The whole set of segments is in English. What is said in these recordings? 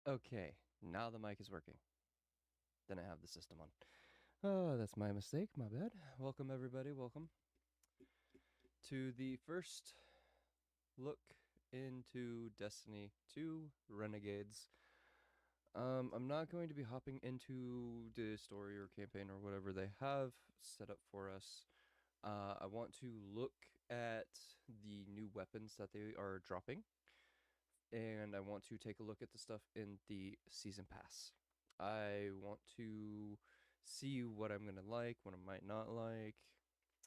Okay, now the mic is working. Then I have the system on. Oh, that's my mistake. My bad. Welcome, everybody. Welcome to the first look into Destiny 2 Renegades. I'm not going to be hopping into the story or campaign or whatever they have set up for us. I want to look at the new weapons that they are dropping, and I want to take a look at the stuff in the season pass. I want to see what I'm gonna like, what I might not like,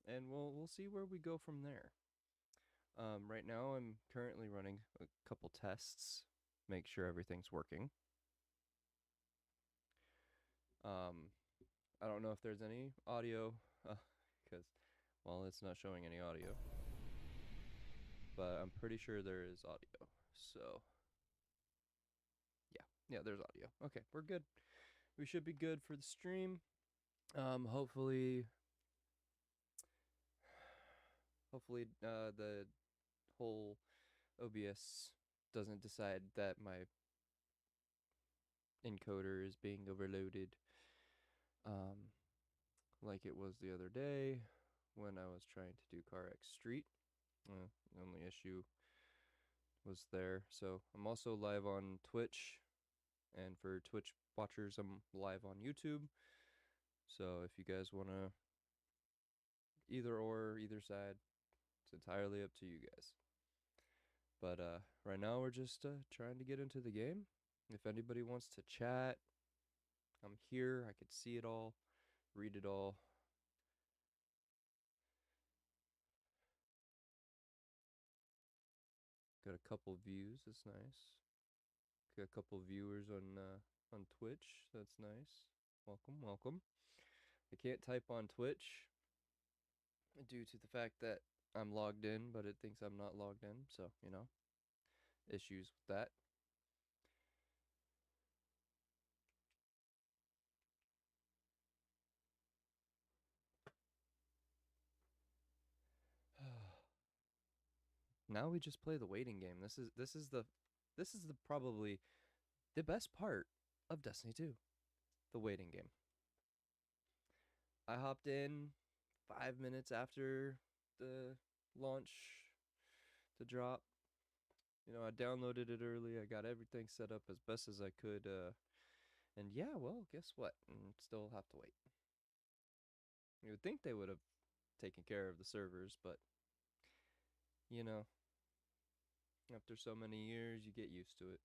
and we'll see where we go from there. Right now, I'm currently running a couple tests, make sure everything's working. Um, I don't know if there's any audio, because well, it's not showing any audio, but I'm pretty sure there is audio. So yeah, there's audio. Okay, we're good. We should be good for the stream. Hopefully, the whole OBS doesn't decide that my encoder is being overloaded, um, like it was the other day when I was trying to do CarX Street. The only issue was there. So I'm also live on Twitch, and for Twitch watchers, I'm live on YouTube. So if you guys want to either side, it's entirely up to you guys. But right now we're just trying to get into the game. If anybody wants to chat, I'm here. I could see it all, read it all. Got a couple views. That's nice. Got a couple viewers on Twitch. That's nice. Welcome, welcome. I can't type on Twitch due to the fact that I'm logged in, but it thinks I'm not logged in. So issues with that. Now we just play the waiting game. This is the probably the best part of Destiny 2, the waiting game. I hopped in 5 minutes after the launch, the drop. I downloaded it early. I got everything set up as best as I could. And yeah, well, guess what? Still have to wait. You would think they would have taken care of the servers, but you know, after so many years, you get used to it.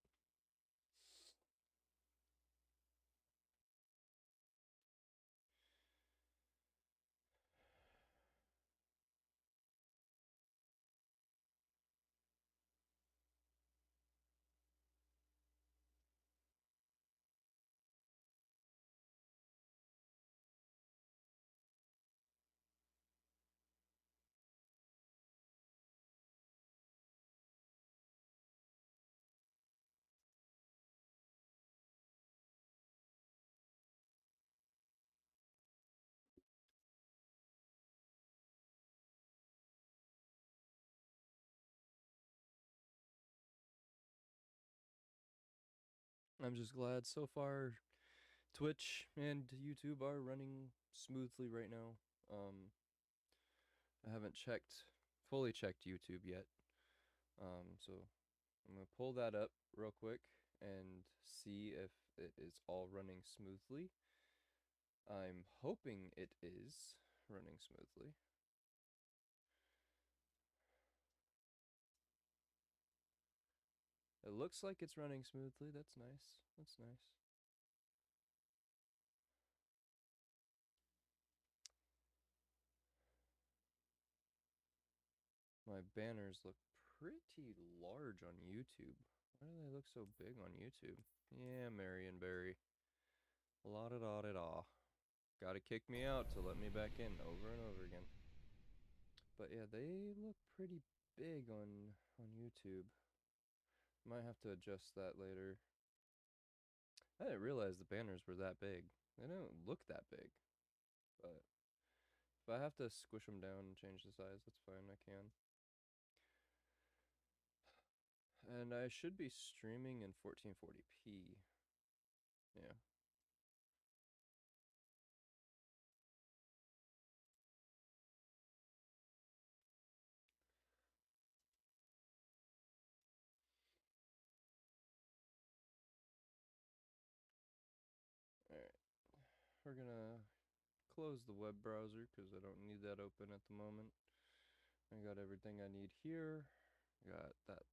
I'm just glad so far Twitch and YouTube are running smoothly right now. I haven't fully checked YouTube yet. So I'm gonna pull that up real quick and see if it is all running smoothly. I'm hoping it is running smoothly. It looks like it's running smoothly. That's nice. That's nice. My banners look pretty large on YouTube. Why do they look so big on YouTube? Yeah, Marion Berry. La da da da da. Gotta kick me out to let me back in over and over again. But yeah, they look pretty big on YouTube. Might have to adjust that later. I didn't realize the banners were that big. They don't look that big. But if I have to squish them down and change the size, that's fine. I can. And I should be streaming in 1440p. Yeah. Alright. We're gonna close the web browser because I don't need that open at the moment. I got everything I need here. Got that.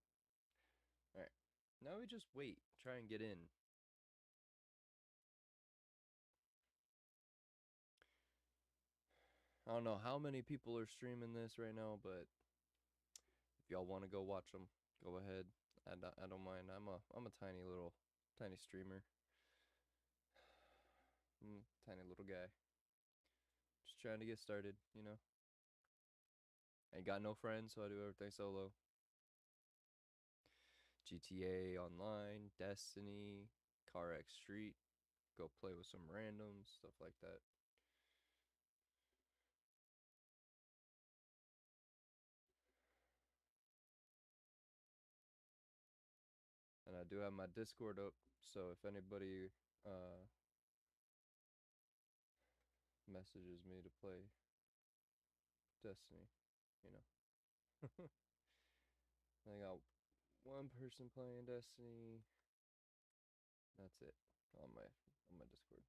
Alright. Now we just wait. Try and get in. I don't know how many people are streaming this right now, but if y'all want to go watch them, go ahead. I don't mind. I'm a tiny streamer. I'm a tiny little guy. Just trying to get started, you know. Ain't got no friends, so I do everything solo. GTA Online, Destiny, Car X Street, go play with some randoms, stuff like that. And I do have my Discord up, so if anybody messages me to play Destiny, you know. I got one person playing Destiny. That's it on my Discord.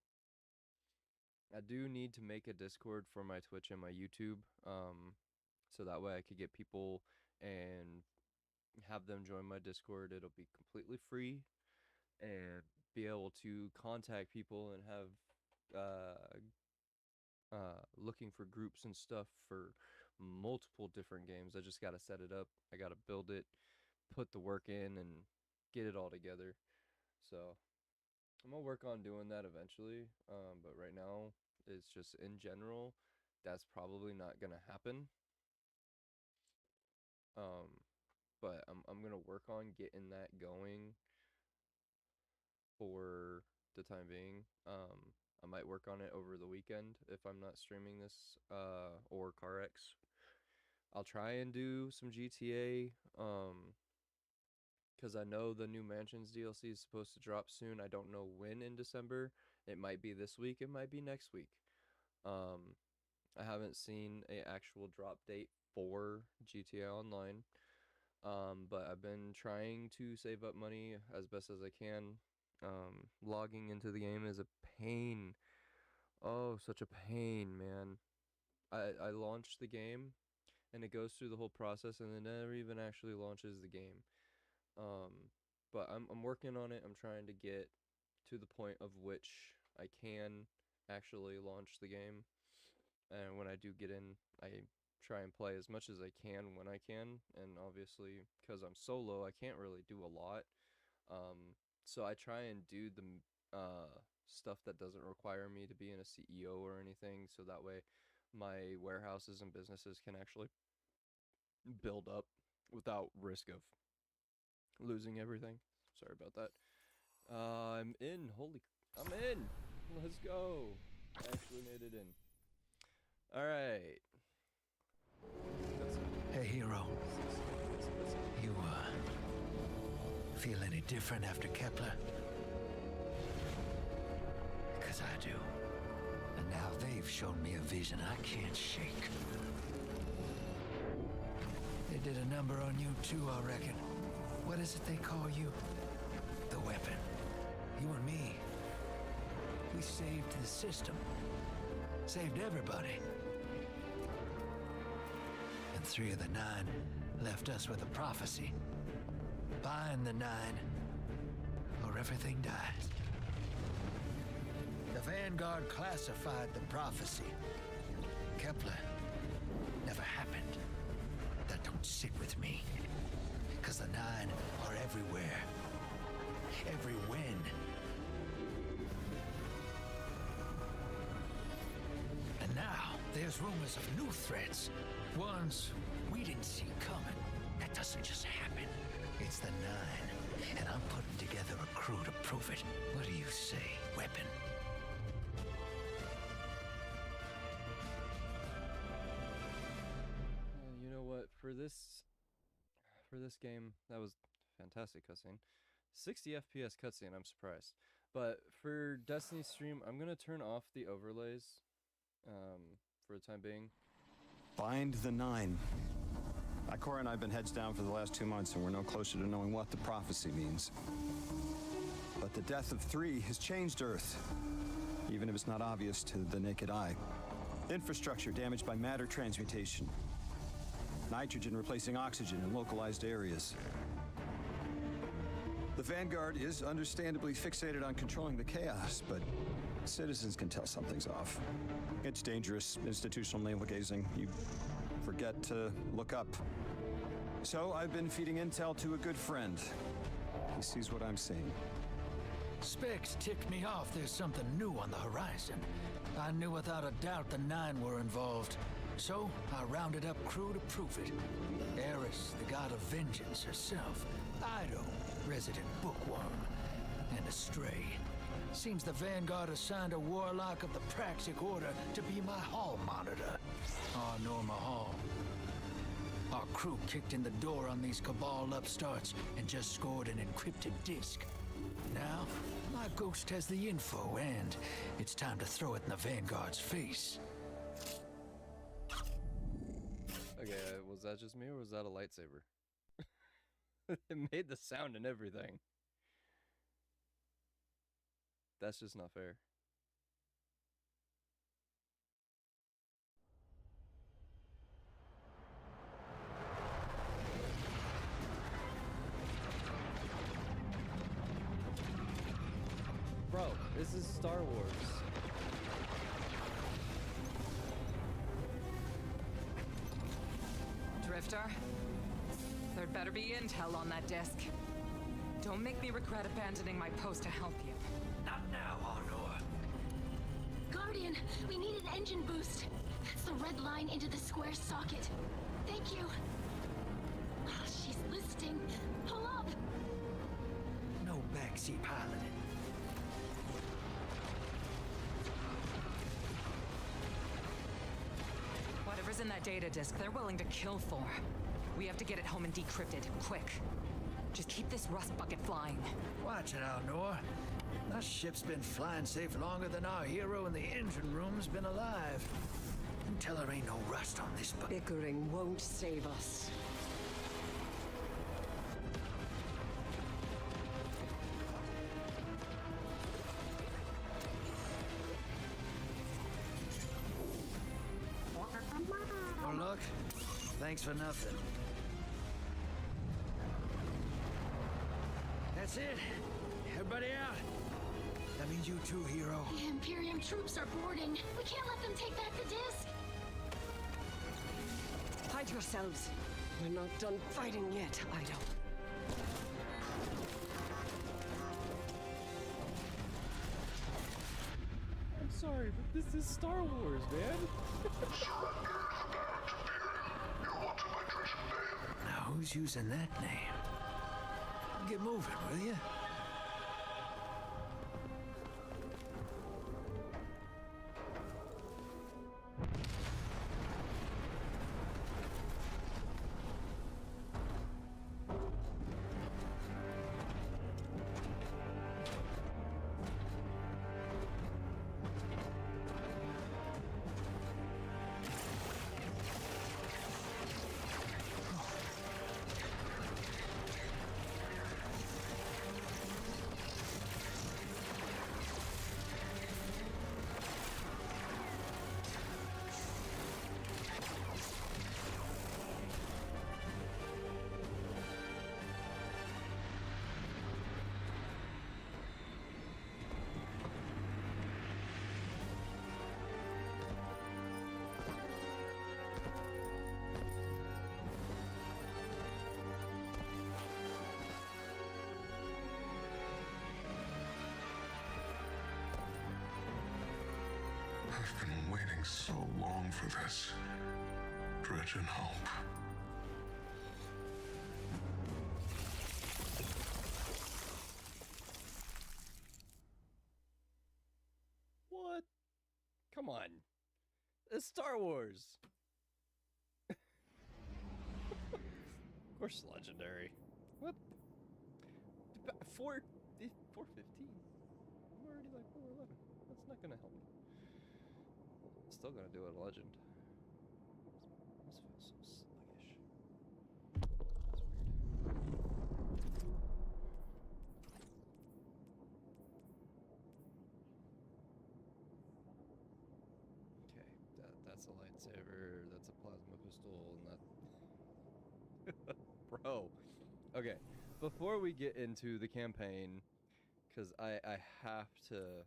I do need to make a Discord for my Twitch and my YouTube, so that way I could get people and have them join my Discord. It'll be completely free, and be able to contact people and have looking for groups and stuff for multiple different games. I just gotta set it up. I gotta build it, put the work in, and get it all together. So I'm gonna work on doing that eventually. But right now, it's just in general, that's probably not gonna happen. Um, but I'm gonna work on getting that going for the time being. I might work on it over the weekend if I'm not streaming this or CarX. I'll try and do some GTA because I know the new Mansions DLC is supposed to drop soon. I don't know when in December. It might be this week, it might be next week. Um, I haven't seen a actual drop date for GTA Online. But I've been trying to save up money as best as I can. Logging into the game is a pain. Oh, such a pain, man. I launched the game and it goes through the whole process and it never even actually launches the game. But I'm working on it. I'm trying to get to the point of which I can actually launch the game. And when I do get in, I try and play as much as I can when I can. And obviously, because I'm solo, I can't really do a lot. So I try and do the stuff that doesn't require me to be in a CEO or anything. So that way, my warehouses and businesses can actually build up without risk of losing everything. Sorry about that. I'm in. I'm in. Let's go. I actually made it in. All right. Hey, hero. You, feel any different after Kepler? Because I do. And now they've shown me a vision I can't shake. They did a number on you too, I reckon. What is it they call you? The weapon. You and me. We saved the system. Saved everybody. And 3 of the 9 left us with a prophecy. Find the 9, or everything dies. The Vanguard classified the prophecy. Kepler never happened. That don't sit with me. Because the 9 are everywhere. Every when. And now, there's rumors of new threats. Ones we didn't see coming. That doesn't just happen. It's the 9, and I'm putting together a crew to prove it. What do you say, weapon? You know what? For this game, that was fantastic cutscene. 60 FPS cutscene, I'm surprised. But for Destiny stream, I'm going to turn off the overlays for the time being. Find the 9. Ikora and I have been heads down for the last 2 months, and we're no closer to knowing what the prophecy means. But the death of 3 has changed Earth, even if it's not obvious to the naked eye. Infrastructure damaged by matter transmutation. Nitrogen replacing oxygen in localized areas. The Vanguard is understandably fixated on controlling the chaos, but citizens can tell something's off. It's dangerous, institutional navel-gazing. You forget to look up. So I've been feeding intel to a good friend. He sees what I'm seeing. Specs ticked me off there's something new on the horizon. I knew without a doubt the 9 were involved. So I rounded up crew to prove it. Eris, the god of vengeance herself. Ido, resident bookworm. And Astray. Seems the Vanguard assigned a warlock of the Praxic Order to be my hall monitor. Norma Hall. Our crew kicked in the door on these Cabal upstarts and just scored an encrypted disk. Now, my ghost has the info, and it's time to throw it in the Vanguard's face. Okay, was that just me or was that a lightsaber? It made the sound and everything. That's just not fair. Bro, this is Star Wars. Drifter, there'd better be intel on that disk. Don't make me regret abandoning my post to help you. Not now, Honor. Guardian, we need an engine boost. That's the red line into the square socket. Thank you. Oh, she's listing. Pull up. No backseat piloting. Whatever's in that data disk, they're willing to kill for. We have to get it home and decrypted, quick. Just keep this rust bucket flying. Watch it, Alnor. That ship's been flying safe longer than our hero in the engine room's been alive. And tell her ain't no rust on this bucket. Bickering won't save us. Oh, look. Thanks for nothing. That's it. Everybody out. That means you too, hero. The Imperium troops are boarding. We can't let them take back the disc. Hide yourselves. We're not done fighting yet, Ido. I'm sorry, but this is Star Wars, man. Now, who's using that name? Get moving, will you? I've been waiting so long for this. Dredge and hope. What? Come on. It's Star Wars. Of course, legendary. What? 415. I'm already like 411. That's not gonna help me. Still gonna do it a legend. This feels so sluggish. That's weird. Okay, that's a lightsaber, that's a plasma pistol, and that bro. Okay, before we get into the campaign, because I have to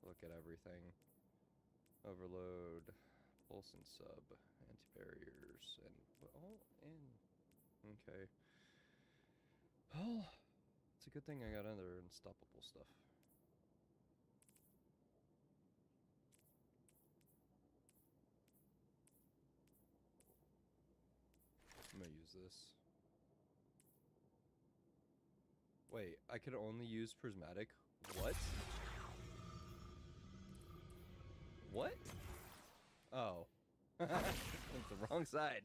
look at everything. Overload, pulse and sub, anti-barriers, and put all in. Okay. Oh, it's a good thing I got other unstoppable stuff. I'm gonna use this. Wait, I could only use prismatic? What? What? Oh. That's the wrong side.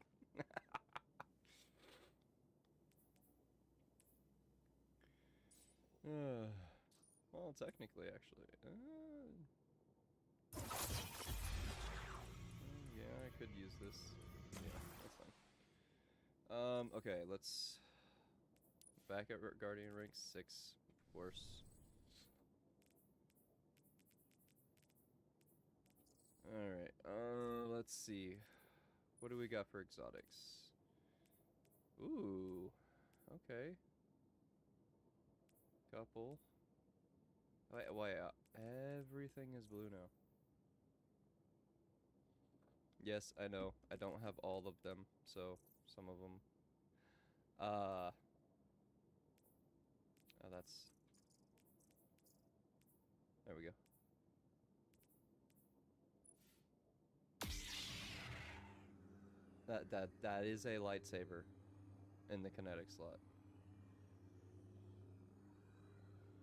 Well, technically, actually. Yeah, I could use this. Yeah, that's fine. Okay, let's... Back at Guardian rank 6, of course. Alright, let's see. What do we got for exotics? Ooh, okay. Couple. Wait, everything is blue now. Yes, I know. I don't have all of them, so some of them. Oh, that's... There we go. That is a lightsaber in the kinetic slot.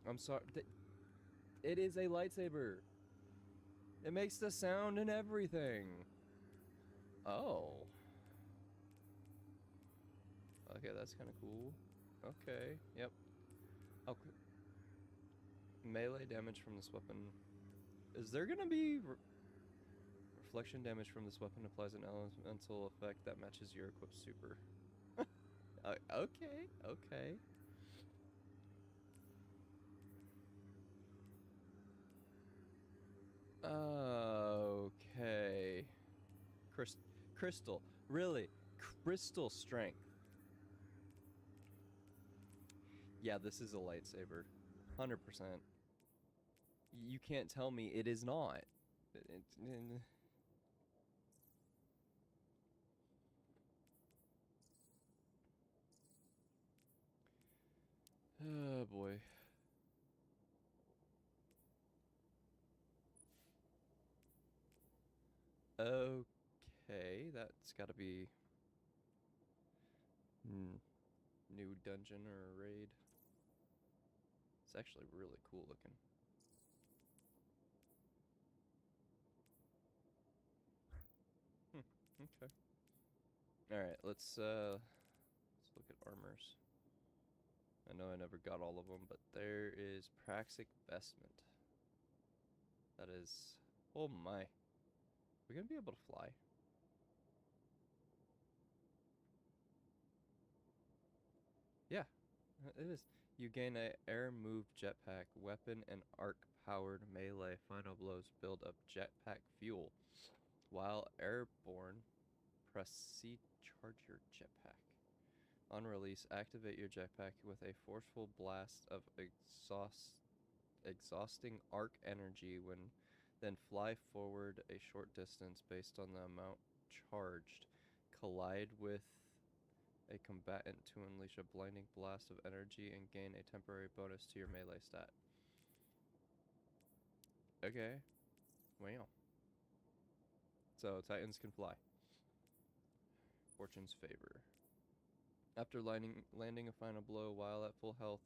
I'm sorry. It is a lightsaber. It makes the sound and everything. Oh. Okay, that's kind of cool. Okay, yep. Okay. Melee damage from this weapon. Is there gonna be reflection damage from this weapon applies an elemental effect that matches your equipped super? Okay, okay. Okay. Crystal. Really? Crystal strength. Yeah, this is a lightsaber. 100%. You can't tell me it is not. Oh boy. Okay, that's gotta be new dungeon or raid. It's actually really cool looking. Okay. Alright, let's look at armors. I know I never got all of them, but there is Praxic Vestment. That is... Oh my. We're gonna be able to fly. Yeah, it is. You gain a air move jetpack, weapon, and arc-powered melee. Final blows build up jetpack fuel. While airborne, press C to charge your jetpack. On release, activate your jetpack with a forceful blast of exhausting arc energy then fly forward a short distance based on the amount charged. Collide with a combatant to unleash a blinding blast of energy and gain a temporary bonus to your melee stat. Okay. Wow. So, Titans can fly. Fortune's favor. After landing a final blow while at full health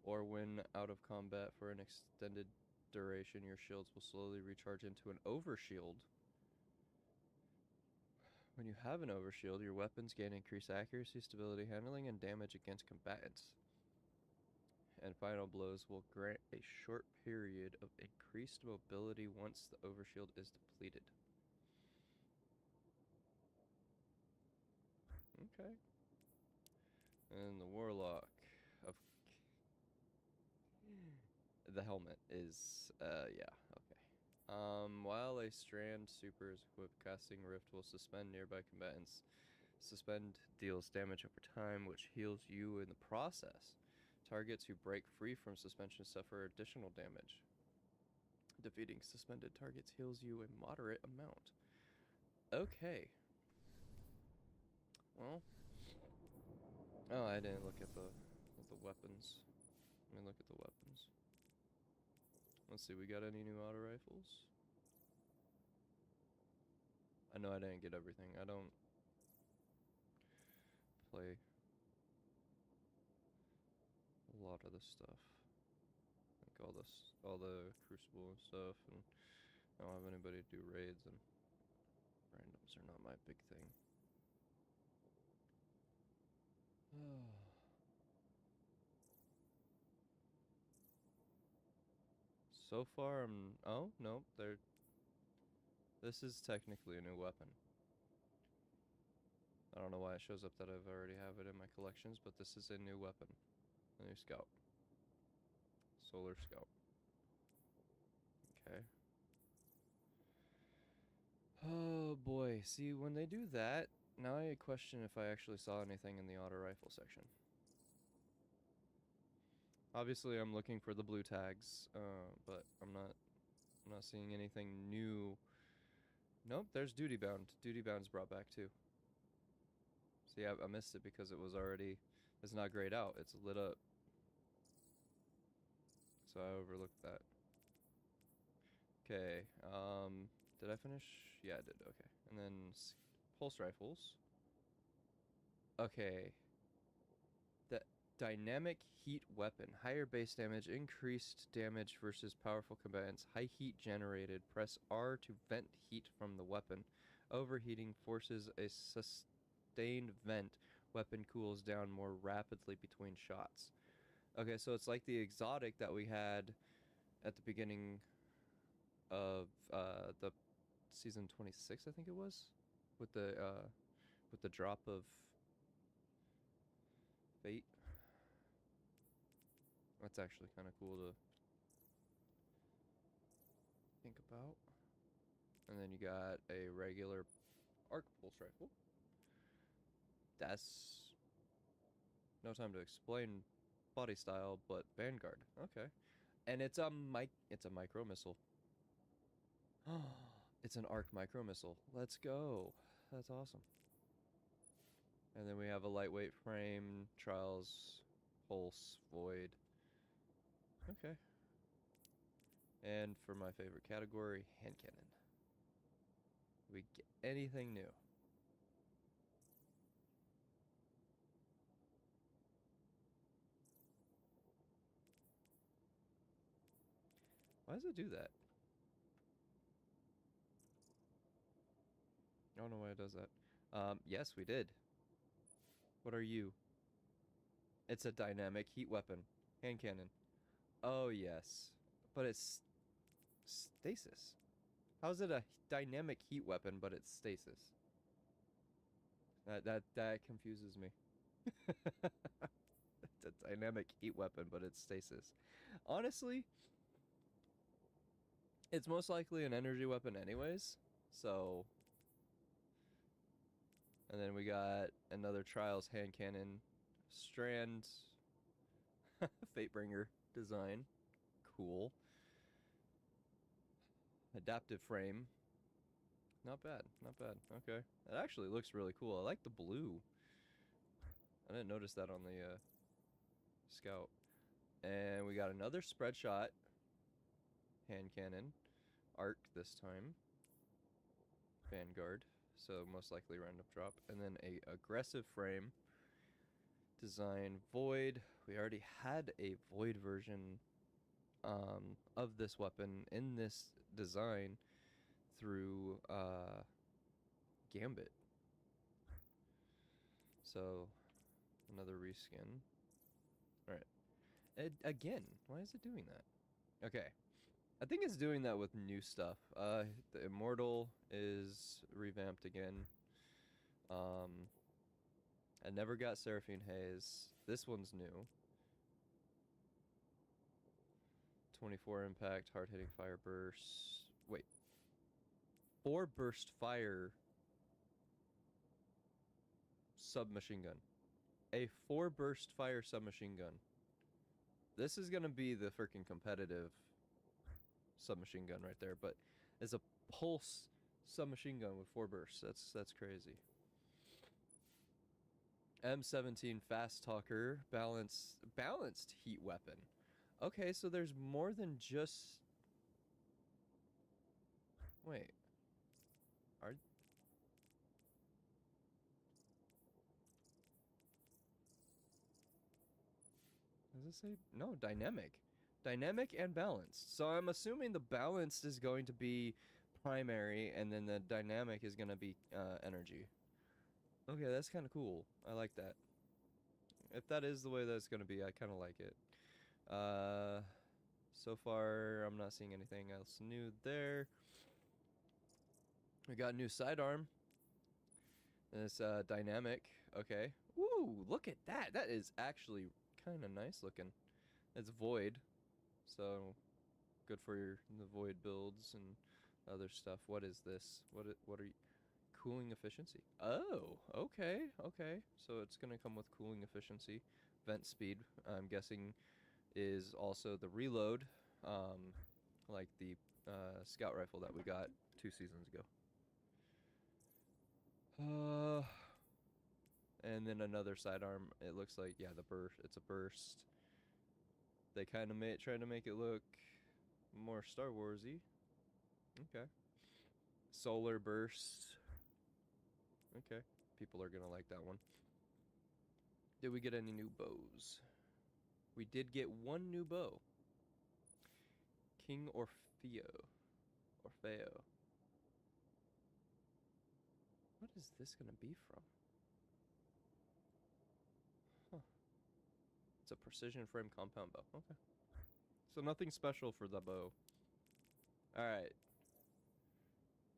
or when out of combat for an extended duration, your shields will slowly recharge into an overshield. When you have an overshield, your weapons gain increased accuracy, stability, handling, and damage against combatants. And final blows will grant a short period of increased mobility once the overshield is depleted. Okay. And the warlock of the helmet is yeah, okay. While a strand super is equipped, casting Rift will suspend nearby combatants. Suspend deals damage over time, which heals you in the process. Targets who break free from suspension suffer additional damage. Defeating suspended targets heals you a moderate amount. Okay. Well. Oh, I didn't look at the weapons. Let me look at the weapons. Let's see, we got any new auto rifles? I know I didn't get everything. I don't play a lot of this stuff. Like all the Crucible and stuff, and I don't have anybody to do raids, and randoms are not my big thing. So far, oh no, this is technically a new weapon. I don't know why it shows up that I've already have it in my collections, but this is a new weapon. A new scout. Solar Scout. Okay. Oh boy, see, when they do that, now I question if I actually saw anything in the auto rifle section. Obviously, I'm looking for the blue tags, but I'm not seeing anything new. Nope, there's Duty Bound. Duty Bound's brought back too. See, I missed it because it was already, it's not grayed out, it's lit up. So I overlooked that. Okay, did I finish? Yeah, I did, okay. And then pulse rifles. Okay. The dynamic heat weapon. Higher base damage, increased damage versus powerful combatants. High heat generated. Press R to vent heat from the weapon. Overheating forces a sustained vent. Weapon cools down more rapidly between shots. Okay, so it's like the exotic that we had at the beginning of the season 26, I think it was, with the drop of fate. That's actually kind of cool to think about. And then you got a regular arc pulse rifle. That's no time to explain body style, but Vanguard. Okay. And it's a micro missile. It's an arc micro missile. Let's go. That's awesome. And then we have a lightweight frame, trials, pulse, void. Okay. And for my favorite category, hand cannon. We get anything new. Why does it do that? I don't know why it does that. Yes, we did. What are you? It's a dynamic heat weapon. Hand cannon. Oh, yes. But it's stasis. How's it a dynamic heat weapon, but it's stasis? That confuses me. It's a dynamic heat weapon, but it's stasis. Honestly, it's most likely an energy weapon anyways, so... And then we got another Trials hand cannon. Strand Fatebringer design. Cool. Adaptive frame. Not bad, not bad. Okay. That actually looks really cool. I like the blue. I didn't notice that on the Scout. And we got another spread shot hand cannon. Arc this time. Vanguard. So most likely random drop. And then a aggressive frame. Design Void. We already had a Void version of this weapon in this design through Gambit. So, another reskin. Alright. Again, why is it doing that? Okay. I think it's doing that with new stuff. The Immortal is revamped again. I never got Seraphine Haze. This one's new. 24 impact, hard-hitting fire burst. Wait. 4 burst fire submachine gun. A 4 burst fire submachine gun. This is gonna be the freaking competitive submachine gun right there, but it's a pulse submachine gun with 4 bursts. That's crazy. M17 fast talker, balanced heat weapon. Okay, so there's more than just. Wait. Are. Does it say no? Dynamic and balanced. So I'm assuming the balanced is going to be primary, and then the dynamic is gonna be energy. Okay, that's kind of cool. I like that. If that is the way that's gonna be, I kind of like it. So far I'm not seeing anything else new there. We got new sidearm. It's dynamic. Okay. Woo! Look at that. That is actually kind of nice looking. It's void, so good for the void builds and other stuff. What is this? What are you? Cooling efficiency. Oh, okay, okay. So it's gonna come with cooling efficiency. Vent speed, I'm guessing, is also the reload, like the scout rifle that we got 2 seasons ago. And then another sidearm. It looks like, yeah, the burst. It's a burst. They kind of trying to make it look more Star Warsy. Okay. Solar burst. Okay. People are gonna like that one. Did we get any new bows? We did get one new bow. King Orfeo. What is this gonna be from? Huh. It's a precision frame compound bow. Okay. So nothing special for the bow. Alright.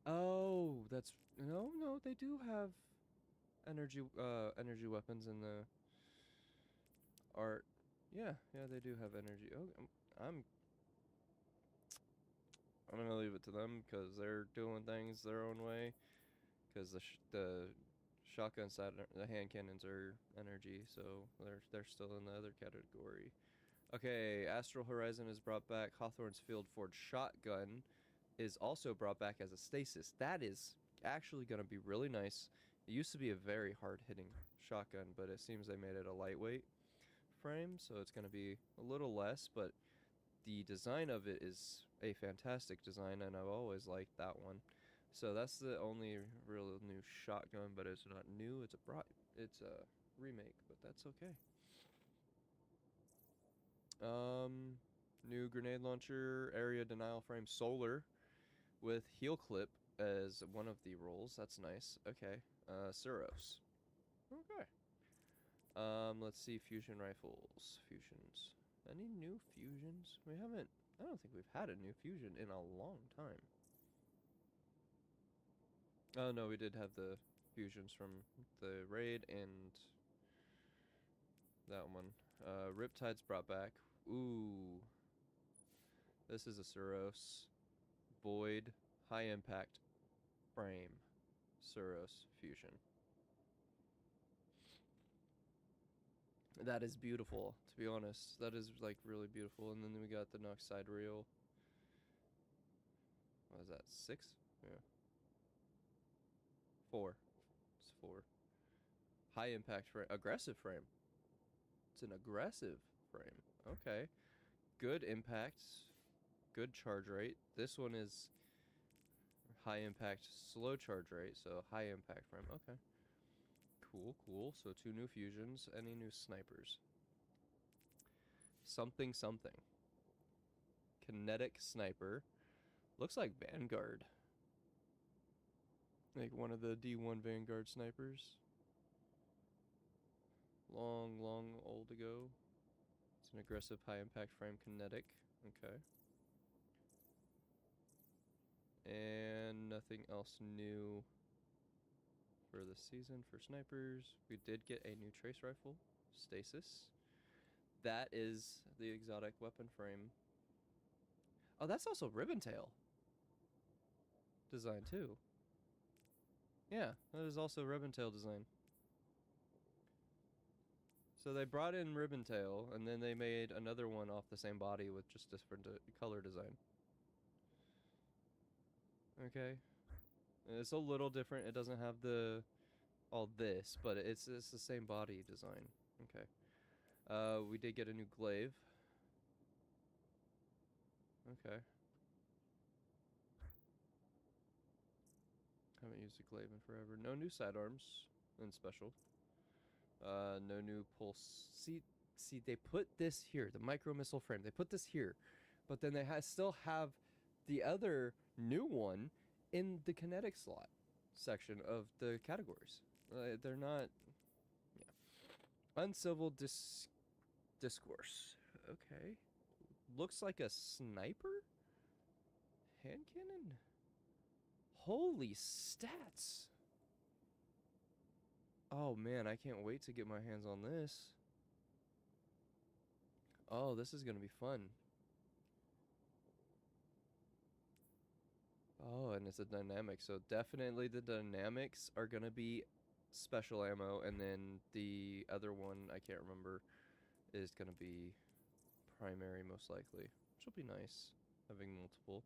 Oh, that's no, they do have energy weapons in the art. Yeah, they do have energy. Oh, I'm gonna leave it to them because they're doing things their own way. Because the shotgun side, the hand cannons are energy, so they're still in the other category. Okay, Astral Horizon is brought back. Hawthorne's Field Forge shotgun is also brought back as a stasis. That is actually going to be really nice. It used to be a very hard-hitting shotgun, but it seems they made it a lightweight frame, so it's going to be a little less, but the design of it is a fantastic design, and I've always liked that one. So that's the only real new shotgun, but it's not new. It's a remake, but that's okay. New grenade launcher, area denial frame, solar, with heel clip as one of the roles. That's nice. Okay. Suros. Okay. Let's see, fusion rifles. Fusions. Any new fusions? I don't think we've had a new fusion in a long time. Oh no, we did have the fusions from the raid and that one. Riptide's brought back. Ooh. This is a Suros. Void. High impact. Frame. Suros fusion. That is beautiful, to be honest. That is like really beautiful. And then we got the Nox side reel. What is that? 6? Yeah. 4. It's 4. High impact frame. Aggressive frame. It's an aggressive frame. Okay. Good impact. Good charge rate. This one is high impact, slow charge rate. So high impact frame. Okay. Cool. So 2 new fusions. Any new snipers? Something. Kinetic sniper. Looks like Vanguard. Like one of the D1 Vanguard snipers. long old ago. It's an aggressive high impact frame kinetic. Okay. And nothing else new for the season for snipers. We did get a new trace rifle, Stasis. That is the exotic weapon frame. Oh, that's also Ribbontail design too. Yeah, that is also Ribbontail design. So they brought in Ribbontail, and then they made another one off the same body with just different color design. Okay. It's a little different. It doesn't have all this, but it's the same body design. Okay. We did get a new glaive. Okay. Haven't used a glaive in forever. No new sidearms in special. No new pulse. See, they put this here, the micro missile frame. They put this here, but then they still have the other new one in the kinetic slot section of the categories. They're not. Yeah. Uncivil discourse. Okay. Looks like a sniper? Hand cannon? Holy stats! Oh man, I can't wait to get my hands on this. Oh, this is gonna be fun. Oh, and it's a dynamic, so definitely the dynamics are gonna be special ammo, and then the other one, I can't remember, is gonna be primary most likely, which will be nice, having multiple.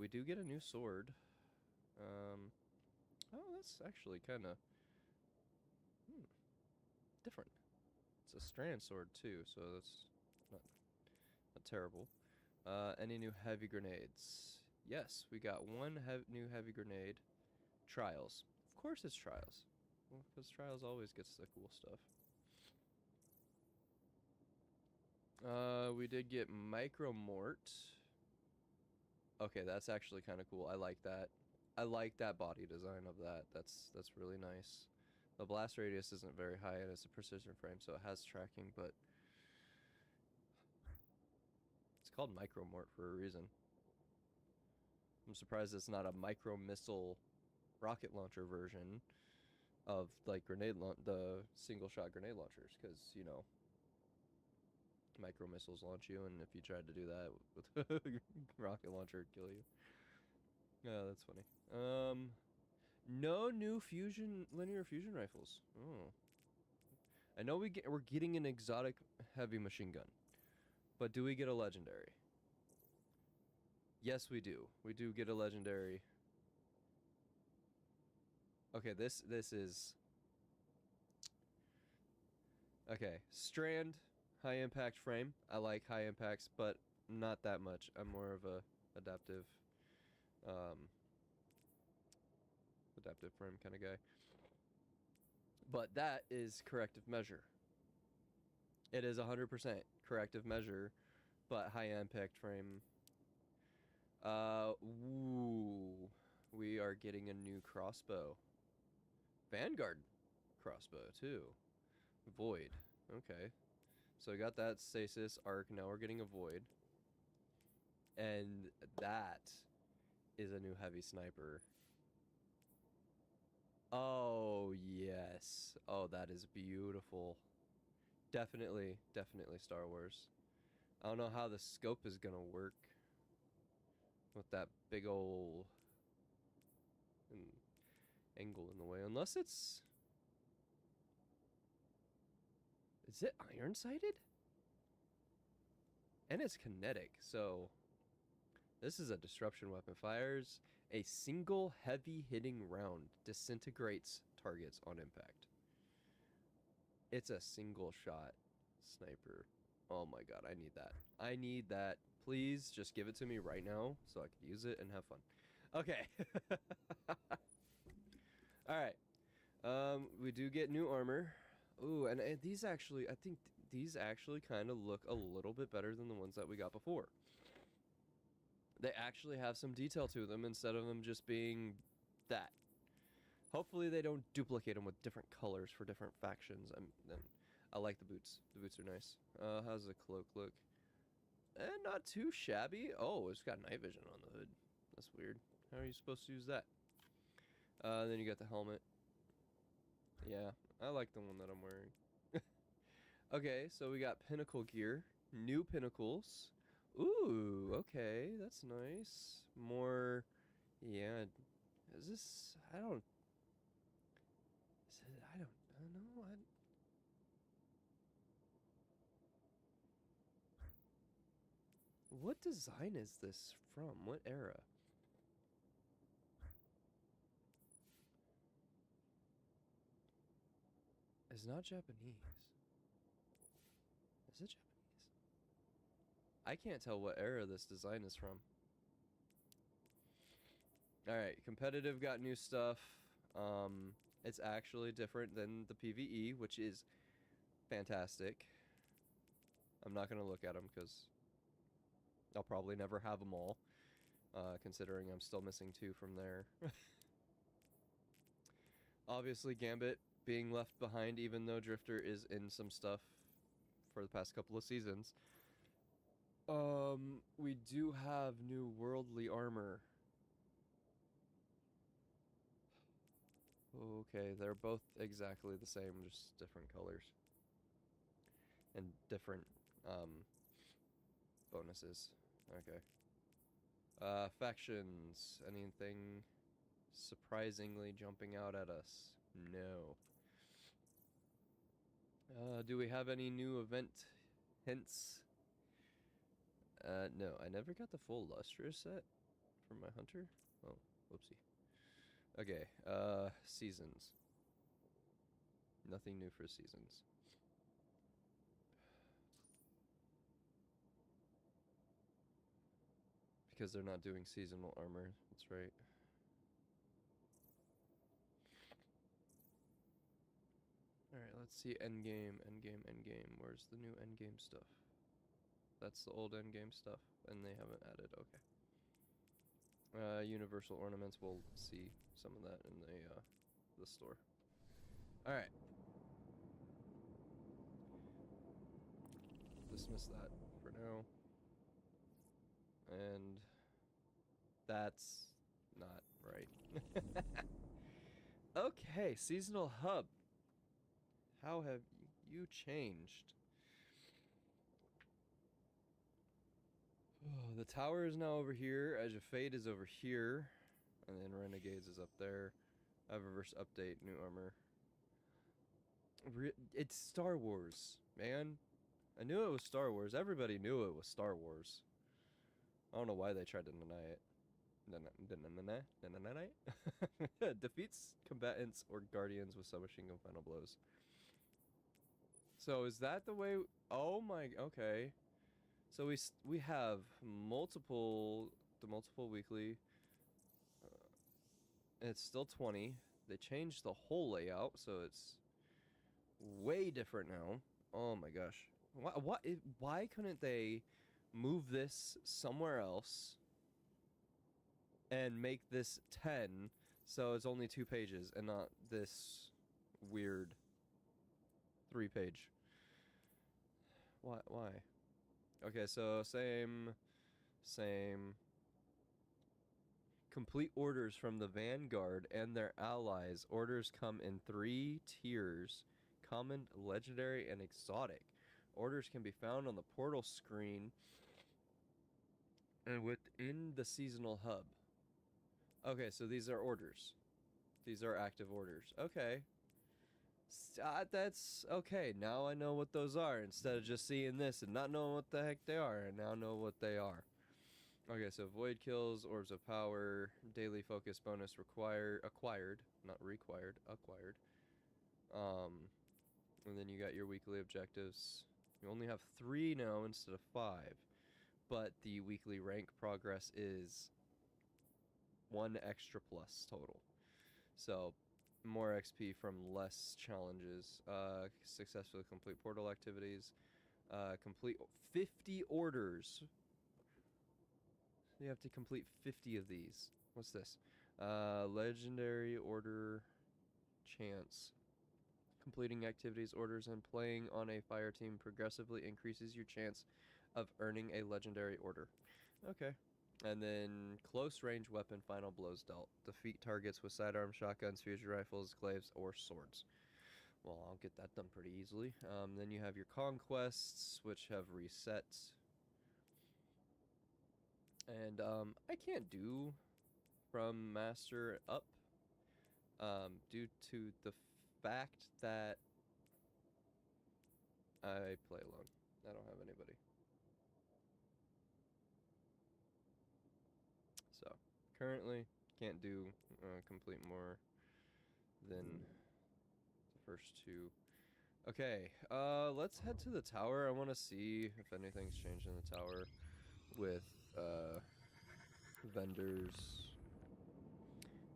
We do get a new sword. Oh, that's actually kind of different. It's a strand sword too, so that's not terrible. Any new heavy grenades? Yes, we got one new heavy grenade. Trials. Of course it's Trials. Well, because Trials always gets the cool stuff. We did get Micro Mort. Okay, that's actually kind of cool. I like that. I like that body design of that. That's really nice. The blast radius isn't very high, and it's a precision frame, so it has tracking, but it's called Micro Mort for a reason. I'm surprised it's not a micro missile rocket launcher version of like the single shot grenade launchers, because you know micro missiles launch you, and if you tried to do that with a rocket launcher, it'd kill you. Yeah, that's funny. No new linear fusion rifles. Oh, I know we're getting an exotic heavy machine gun, but do we get a legendary? Yes, we do. We do get a legendary. Okay, this is okay. Strand, high impact frame. I like high impacts, but not that much. I'm more of a adaptive frame kind of guy. But that is corrective measure. It is 100% corrective measure, but high impact frame. Ooh, we are getting a new crossbow. Vanguard crossbow too. Void. Okay. So we got that stasis arc. Now we're getting a void. And that is a new heavy sniper. Oh, yes. Oh, that is beautiful. Definitely Star Wars. I don't know how the scope is gonna work with that big old angle in the way, unless it's... Is it iron sighted? And it's kinetic, so this is a disruption weapon. Fires a single heavy hitting round, disintegrates targets on impact. It's a single shot sniper. Oh my god, I need that. I need that. Please just give it to me right now so I can use it and have fun. Okay. Alright. We do get new armor. Ooh, and these actually, I think these actually kind of look a little bit better than the ones that we got before. They actually have some detail to them instead of them just being that. Hopefully they don't duplicate them with different colors for different factions. I like the boots. The boots are nice. How's the cloak look? Not too shabby. Oh, it's got night vision on the hood. That's weird. How are you supposed to use that? Then you got the helmet. Yeah, I like the one that I'm wearing. Okay, so we got pinnacle gear. New pinnacles. Ooh, okay, that's nice. More, yeah. Is this? I don't. Is it, I don't know. What design is this from? What era? It's not Japanese. Is it Japanese? I can't tell what era this design is from. Alright, competitive got new stuff. It's actually different than the PvE, which is fantastic. I'm not going to look at them because I'll probably never have them all, considering I'm still missing 2 from there. Obviously, Gambit being left behind, even though Drifter is in some stuff for the past couple of seasons. We do have new worldly armor. Okay, they're both exactly the same, just different colors. And different, bonuses. Okay. Factions. Anything surprisingly jumping out at us? No. Do we have any new event hints? No. I never got the full lustrous set from my hunter. Oh, whoopsie. Okay, seasons. Nothing new for seasons. Because they're not doing seasonal armor, that's right. Alright, let's see endgame, endgame, endgame. Where's the new endgame stuff? That's the old endgame stuff, and they haven't added, okay. Universal ornaments, we'll see some of that in the store. Alright. Dismiss that for now. And that's not right. Okay, seasonal hub. How have you changed? Oh, the tower is now over here. Edge of Fate is over here. And then Renegades is up there. Eververse update, new armor. It's Star Wars, man. I knew it was Star Wars. Everybody knew it was Star Wars. I don't know why they tried to deny it. Defeats combatants or guardians with submachine gun final blows. So is that the way? Oh my. Okay. So we have multiple weekly. It's still 20. They changed the whole layout, so it's way different now. Oh my gosh. Why couldn't they move this somewhere else and make this 10 so it's only 2 pages and not this weird 3-page? Why? Okay, so same. Complete orders from the Vanguard and their allies. Orders come in 3 tiers: common, legendary, and exotic. Orders can be found on the portal screen and within the seasonal hub. Okay, so these are orders. These are active orders. Okay. That's okay. Now I know what those are instead of just seeing this and not knowing what the heck they are. I now know what they are. Okay, so void kills, orbs of power, daily focus bonus acquired, not required, acquired. And then you got your weekly objectives. You only have 3 now instead of 5, but the weekly rank progress is 1 extra plus total. So more XP from less challenges. Successfully complete portal activities. Complete 50 orders. You have to complete 50 of these. What's this? Legendary order chance. Completing activities, orders, and playing on a fire team progressively increases your chance of earning a legendary order. Okay. And then close range weapon final blows dealt. Defeat targets with sidearm shotguns, fusion rifles, glaives, or swords. Well, I'll get that done pretty easily. Then you have your conquests, which have reset. And I can't do from master up due to the fact that I play alone. I don't have anybody. So, currently, can't do complete more than the first two. Okay, let's head to the tower. I want to see if anything's changed in the tower with vendors.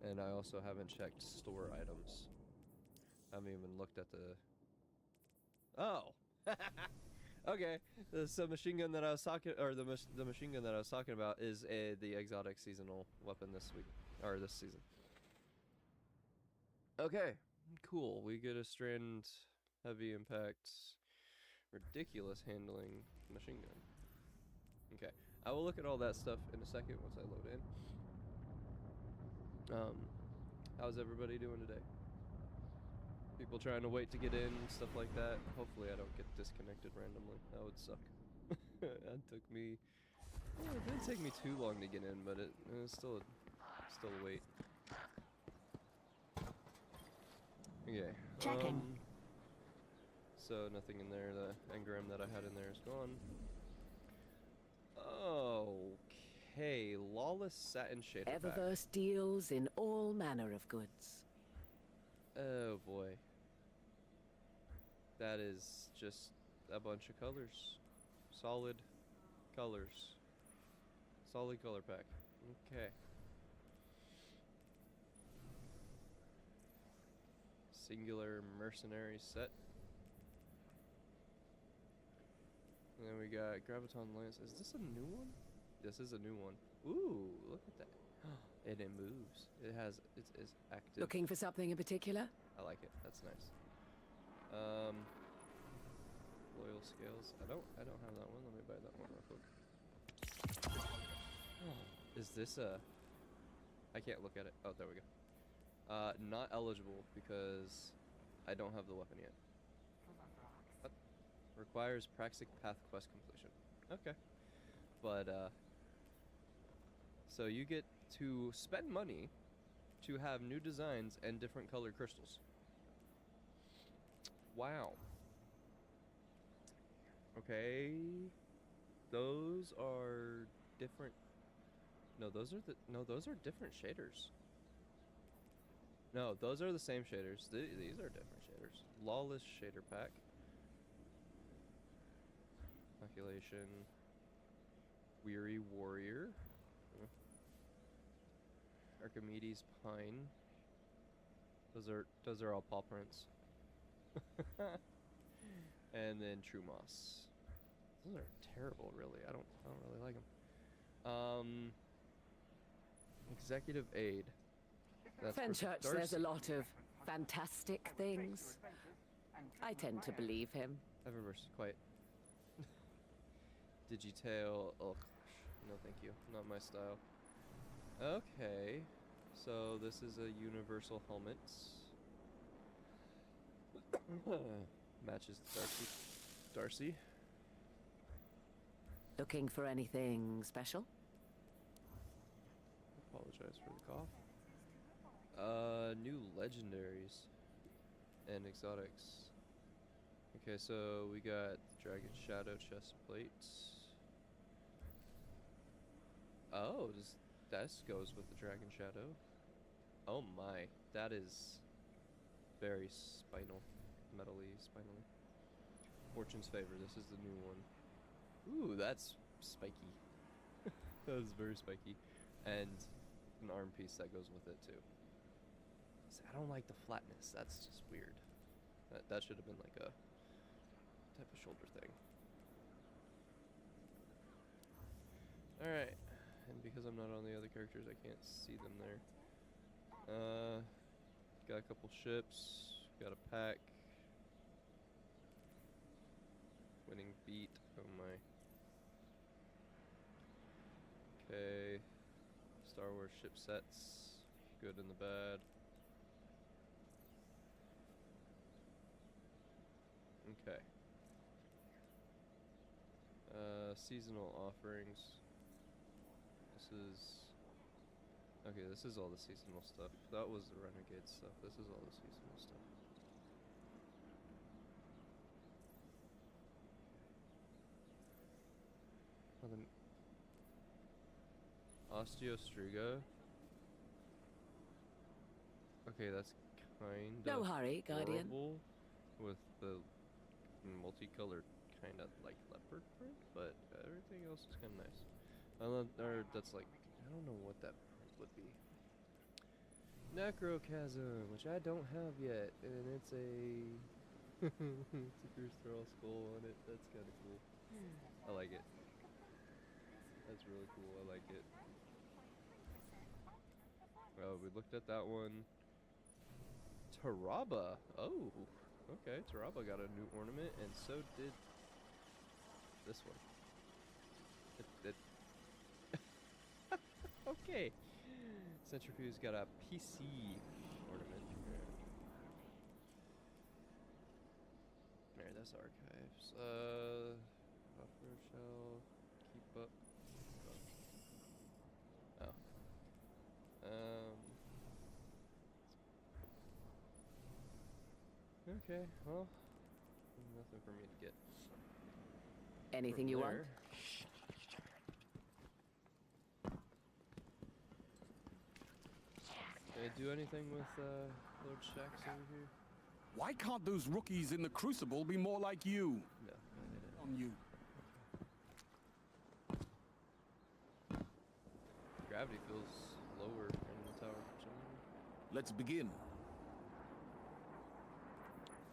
And I also haven't checked store items. I haven't even looked at the... Oh! Okay, the submachine gun that I was talking, or the machine gun that I was talking about is the exotic seasonal weapon this week, or this season. Okay, cool. We get a strand, heavy impact, ridiculous handling machine gun. Okay, I will look at all that stuff in a second once I load in. How's everybody doing today? People trying to wait to get in, stuff like that. Hopefully I don't get disconnected randomly. That would suck. That took me... Well, it didn't take me too long to get in, but it was still a wait. Okay. Checking. So nothing in there. The engram that I had in there is gone. Okay. Lawless Satin Shader Pack. Eververse deals in all manner of goods. Oh boy. That is just a bunch of colors. Solid colors. Solid color pack. Okay. Singular Mercenary set. And then we got Graviton Lance. Is this a new one? This is a new one. Ooh, look at that. And it moves. It has, it's active. Looking for something in particular? I like it. That's nice. Loyal scales. I don't have that one. Let me buy that one real quick. Oh, is this a... I can't look at it. Oh, there we go. Not eligible because I don't have the weapon yet. What? Requires Praxic Path quest completion. Okay. But, so you get to spend money to have new designs and different colored crystals. Wow. Okay. Those are different. No, those are different shaders. No, those are the same shaders. These are different shaders. Lawless shader pack. Calculation. Weary warrior. Archimedes pine. Those are all paw prints. And then True Moss. Those are terrible, really. I don't really like them. Executive aid. That's Fenchurch says a lot of fantastic things. I tend to believe him. Eververse, quiet. Digitail. Oh, no, thank you. Not my style. Okay, so this is a universal helmet. Matches Darcy. Looking for anything special? Apologize for the cough. New legendaries and exotics. Okay, so we got Dragon Shadow chest plate. Oh, this goes with the Dragon Shadow. Oh my, that is very spinal, metally, spinally. Fortune's Favor, this is the new one. Ooh, that's spiky. That is very spiky. And an arm piece that goes with it too. See, I don't like the flatness, that's just weird. That should have been like a type of shoulder thing. Alright. And because I'm not on the other characters, I can't see them there. Got a couple ships, got a pack, Winning beat. Oh my. Okay. Star Wars ship sets. Good and the bad. Okay. Seasonal offerings. This is... Okay, this is all the seasonal stuff. That was the Renegade stuff. This is all the seasonal stuff. Oh, the Osteostriga. Okay, that's kind of No hurry, Guardian. horrible with the multicolored kind of like leopard print, but everything else is kind of nice. I love, or that's like, I don't know what that print would be. Necrochasm, which I don't have yet, and it's a it's a Cruise Thrall skull on it. That's kind of cool. I like it. That's really cool. I like it. We looked at that one. Taraba. Oh, okay. Taraba got a new ornament, and so did this one. Okay. Centrifuge got a PC ornament. Alright, that's archives. Buffer shell. Keep up. Oh. Okay, well, nothing for me to get. Anything from you there. want? Can I do anything with Lord Shax over here? Why can't those rookies in the Crucible be more like you? No, I didn't. On you. Gravity feels lower in the tower for some reason. Let's begin.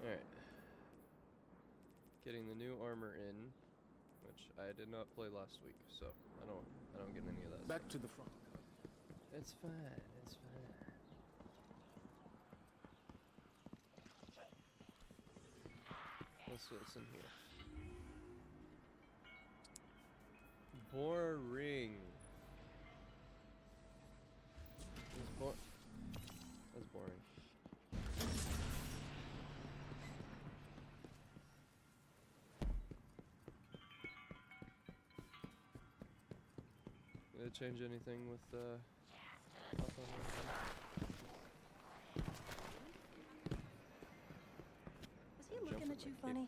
Alright. Getting the new armor in, which I did not play last week, so I don't get any of that. Back to the front. It's fine, it's fine. Let's see what's in here. Boring. That's boring. Did it change anything with up on Was he looking at you funny?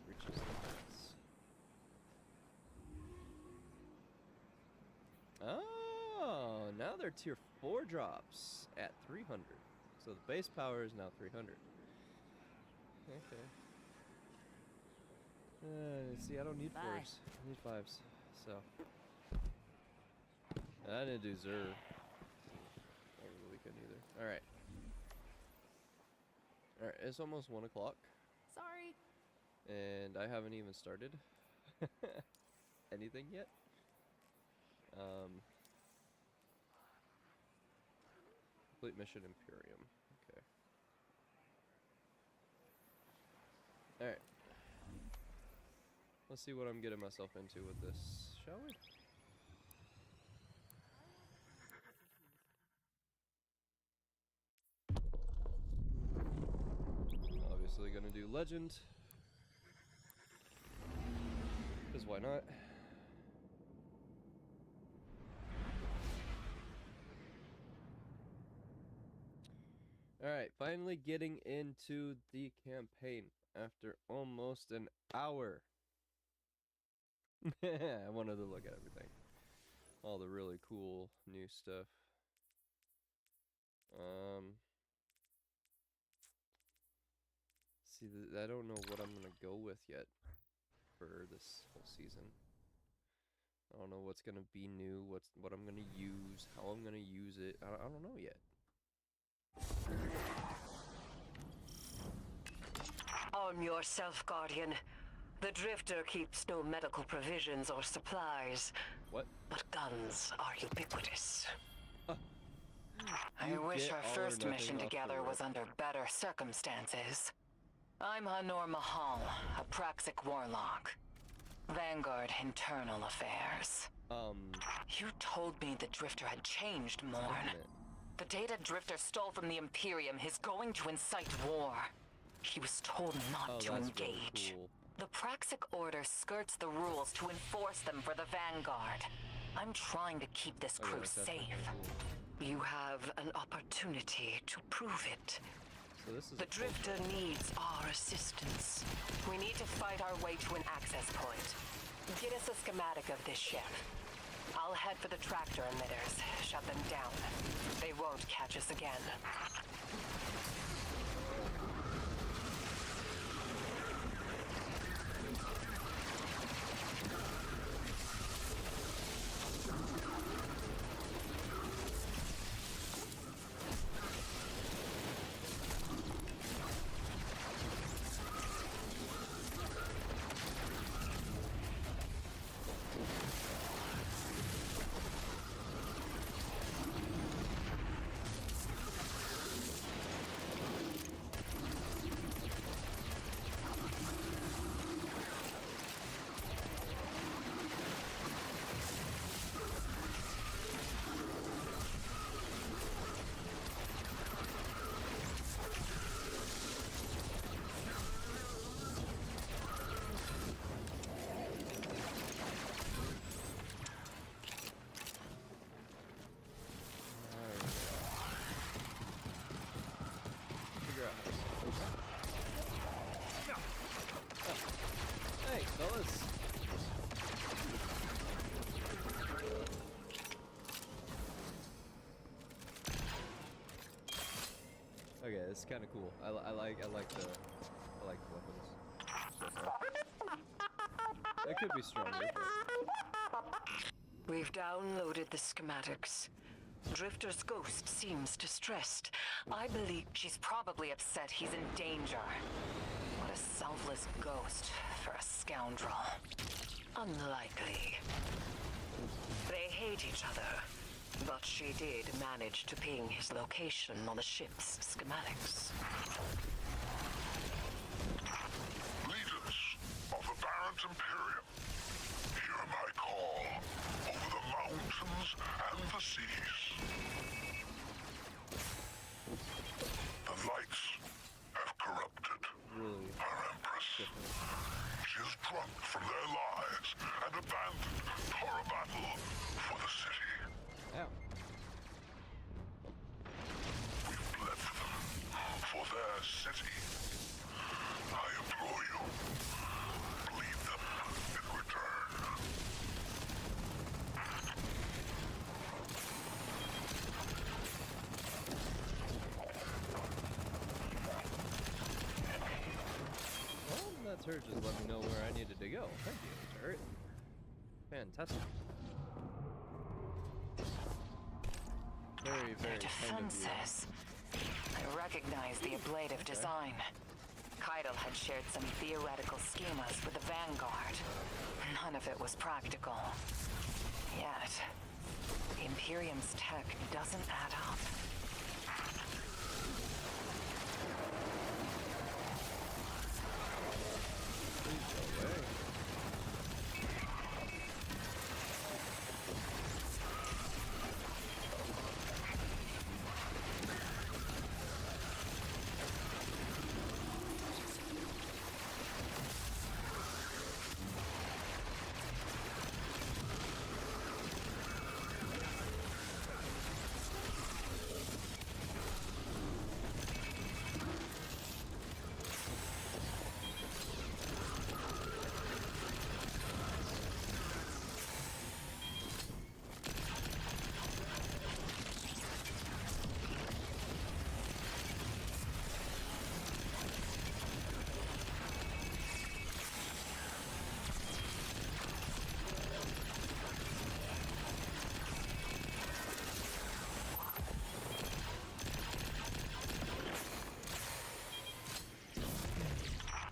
Oh, now they're tier 4 drops at 300. So the base power is now 300. Okay. See, I don't need 4s. I need 5s. So. I didn't do Zer over the weekend either. Alright. Alright, it's almost 1 o'clock. Sorry. And I haven't even started anything yet. Complete mission Imperium. Okay. Alright. Let's see what I'm getting myself into with this, shall we? Obviously gonna do Legend. Because why not? Alright, finally getting into the campaign after almost an hour. I wanted to look at everything. All the really cool new stuff. See, I don't know what I'm gonna go with yet for this whole season. I don't know what's gonna be new, what I'm gonna use, how I'm gonna use it. I don't know yet. Arm yourself, Guardian. The Drifter keeps no medical provisions or supplies. What? But guns are ubiquitous. I You wish get our all or first nothing mission off the together was rip. under better circumstances. I'm Hanor Mahal, a Praxic warlock. Vanguard internal affairs. You told me the Drifter had changed, Morn. The data Drifter stole from the Imperium is going to incite war. He was told not to engage. Really cool. The Praxic Order skirts the rules to enforce them for the Vanguard. I'm trying to keep this crew safe. You have an opportunity to prove it. So this is The Drifter needs our assistance. We need to fight our way to an access point. Get us a schematic of this ship. I'll head for the tractor emitters. Shut them down. They won't catch us again. Hey, fellas. Okay, it's kind of cool. I like the weapons so far. They could be stronger. But... We've downloaded the schematics. Drifter's ghost seems distressed. I believe She's probably upset he's in danger. What a selfless ghost for a scoundrel. unlikely. They hate each other, but she did manage to ping his location on the ship's schematics. Leaders of the Barrens Imperium, hear my call over the mountains and the seas. The lights have corrupted our Empress. She is drunk from their lies and abandoned Torobatl for the city. Ow. We've bled them for their city. I implore you, bleed them in return. Well, that's her just let me know where I needed to go. Thank you, turret. Fantastic. Very, very kind of you. Defenses. I recognize the ablative design. Keitel had shared some theoretical schemas with the Vanguard. None of it was practical. Yet, the Imperium's tech doesn't add up. Please go away.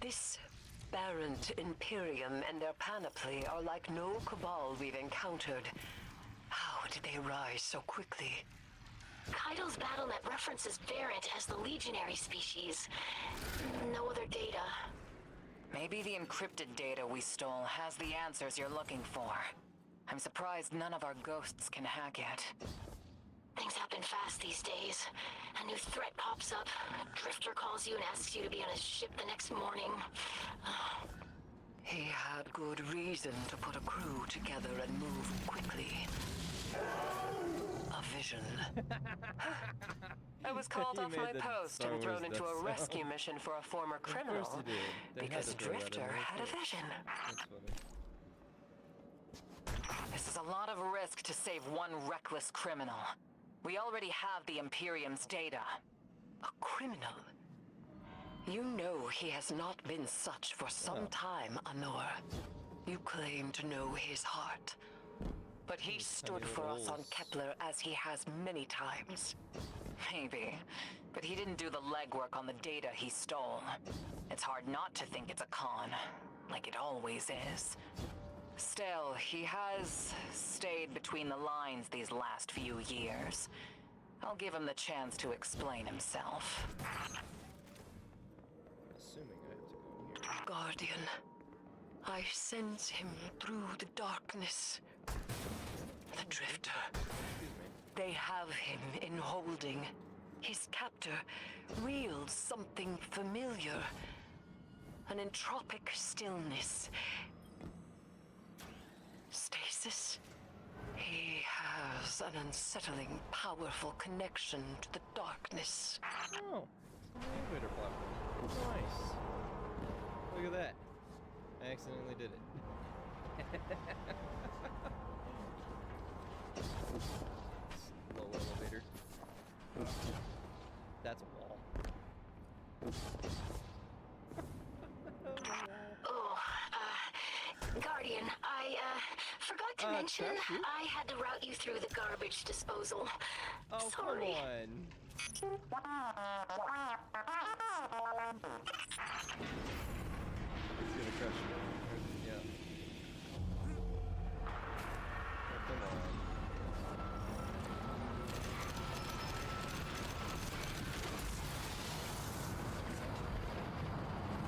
This Barrent Imperium and their panoply are like no cabal we've encountered. How did they rise so quickly? Keitel's BattleNet references Barrent as the legionary species. No other data. Maybe the encrypted data we stole has the answers you're looking for. I'm surprised none of our ghosts can hack it. Things happen fast these days. A new threat pops up. A drifter calls you and asks you to be on his ship the next morning. He had good reason to put a crew together and move quickly. A vision. I was called He off made my the post Star and thrown Wars into death a sound. rescue mission for a former criminal. Of course he did. They had Because to throw that in Drifter there, had a of course. vision. That's funny. This is a lot of risk to save one reckless criminal. We already have the Imperium's data. A criminal? You know he has not been such for some time, Anor. You claim to know his heart. But he stood for us on Kepler as he has many times. Maybe. But he didn't do the legwork on the data he stole. It's hard not to think it's a con, like it always is. Still, he has stayed between the lines these last few years. I'll give him the chance to explain himself. Assuming I have to go in here. Guardian, I sense him through the darkness. The Drifter. They have him in holding. His captor wields something familiar. An entropic stillness. Stasis? He has an unsettling, powerful connection to the darkness. Oh, it's an elevator platform. Nice. Look at that. I accidentally did it. Low elevator. That's a wall. Oh, Guardian, I forgot to mention trash you? I had to route you through the garbage disposal. Oh, Sorry. come on. He's gonna crush you. Yeah. Oh, come on.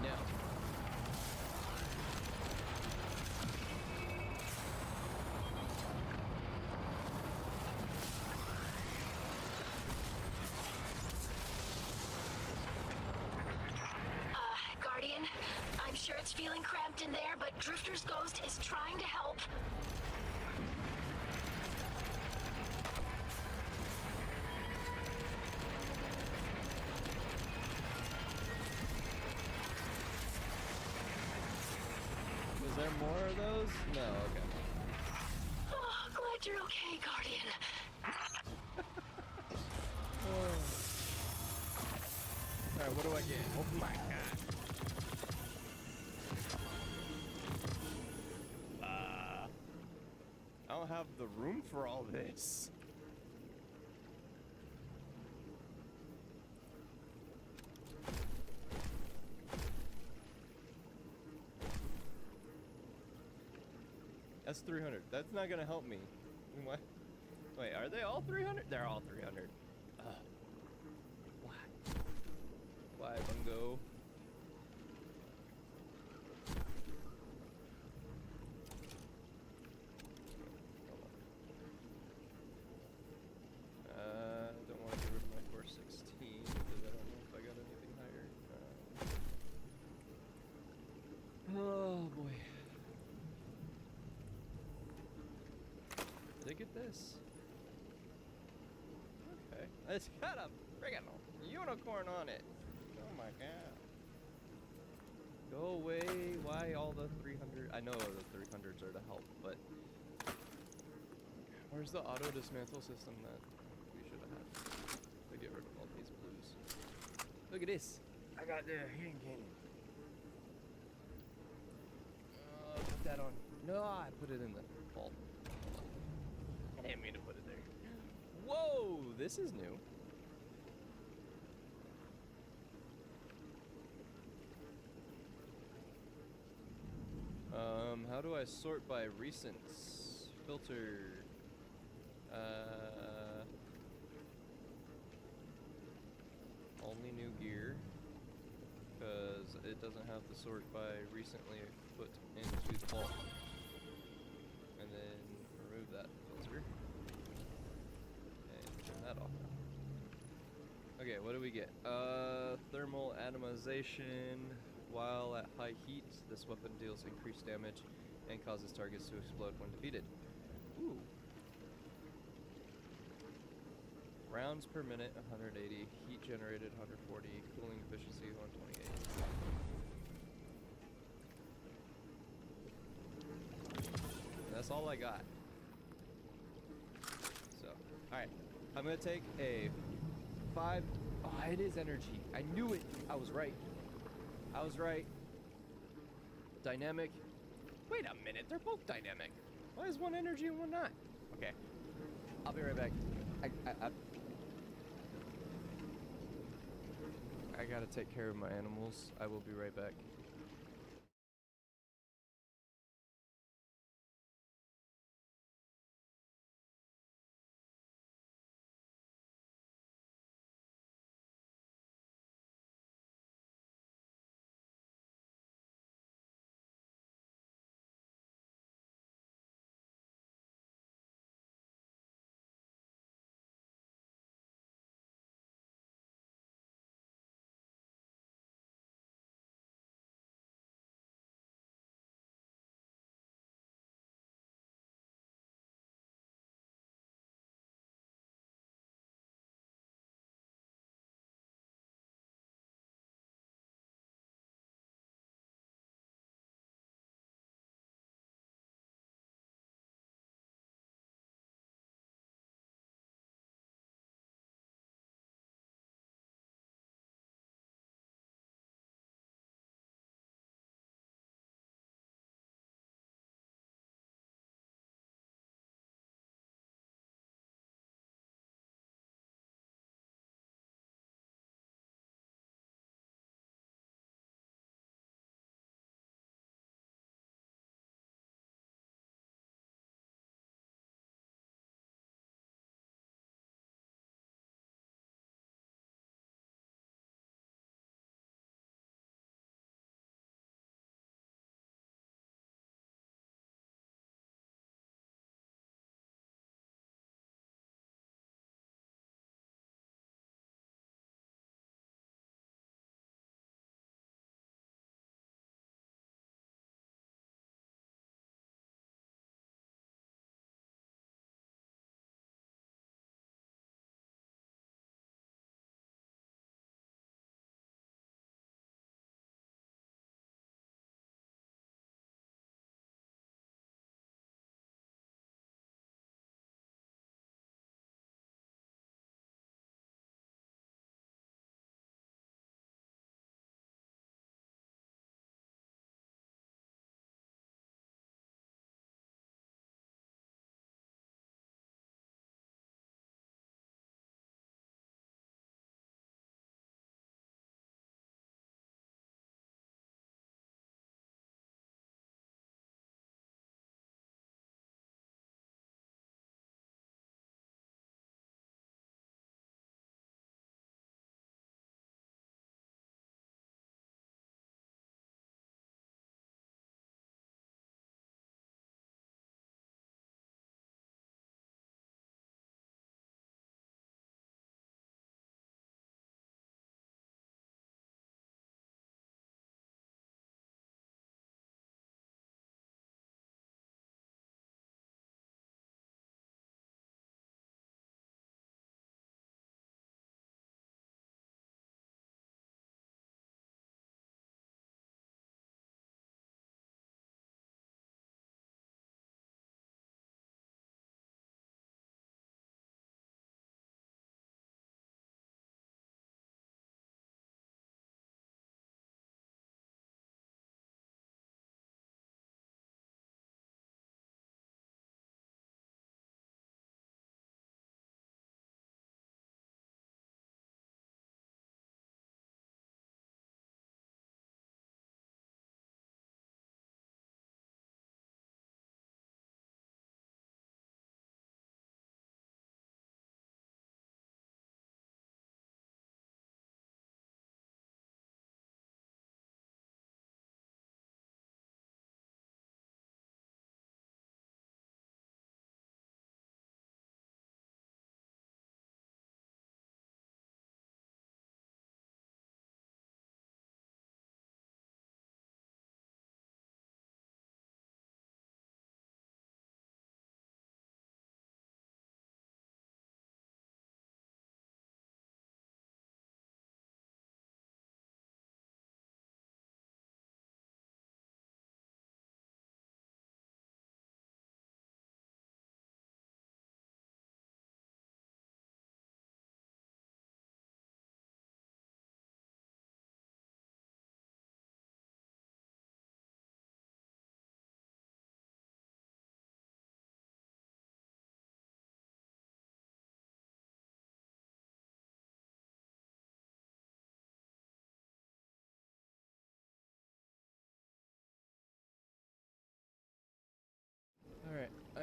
No. Guardian, I'm sure it's feeling cramped in there, but Drifter's ghost is trying to help. Was there more of those? No, okay. Oh, glad you're okay, Guardian. Alright, what do I get? Oh my god. I don't have the room for all this. That's 300. That's not gonna help me. What? Wait, are they all 300? They're all 300. Why? Why, Bungo? Don't want to get rid of my 416 because I don't know if I got anything higher. Oh boy. Did I get this? Okay. It's got a friggin' unicorn on it. Oh my god. Go away. Why all the 300? I know the 300s are to help, but where's the auto dismantle system that we should have had to get rid of all these blues? Look at this. I got the hidden canyon. Put that on. No, I put it in the vault. I didn't mean to put it there. Whoa, this is new. How do I sort by recents? Filter. Only new gear. Because it doesn't have the sort by recently put into the vault. And then remove that filter. And turn that off. Okay, what do we get? Thermal atomization. While at high heat, this weapon deals increased damage and causes targets to explode when defeated. Ooh. Rounds per minute, 180. Heat generated, 140. Cooling efficiency, 128. That's all I got. So, alright. I'm gonna take a 5... Oh, it is energy. I knew it. I was right. I was right. Dynamic. Wait a minute. They're both dynamic. Why is one energy and one not? Okay. I'll be right back. I gotta take care of my animals. I will be right back.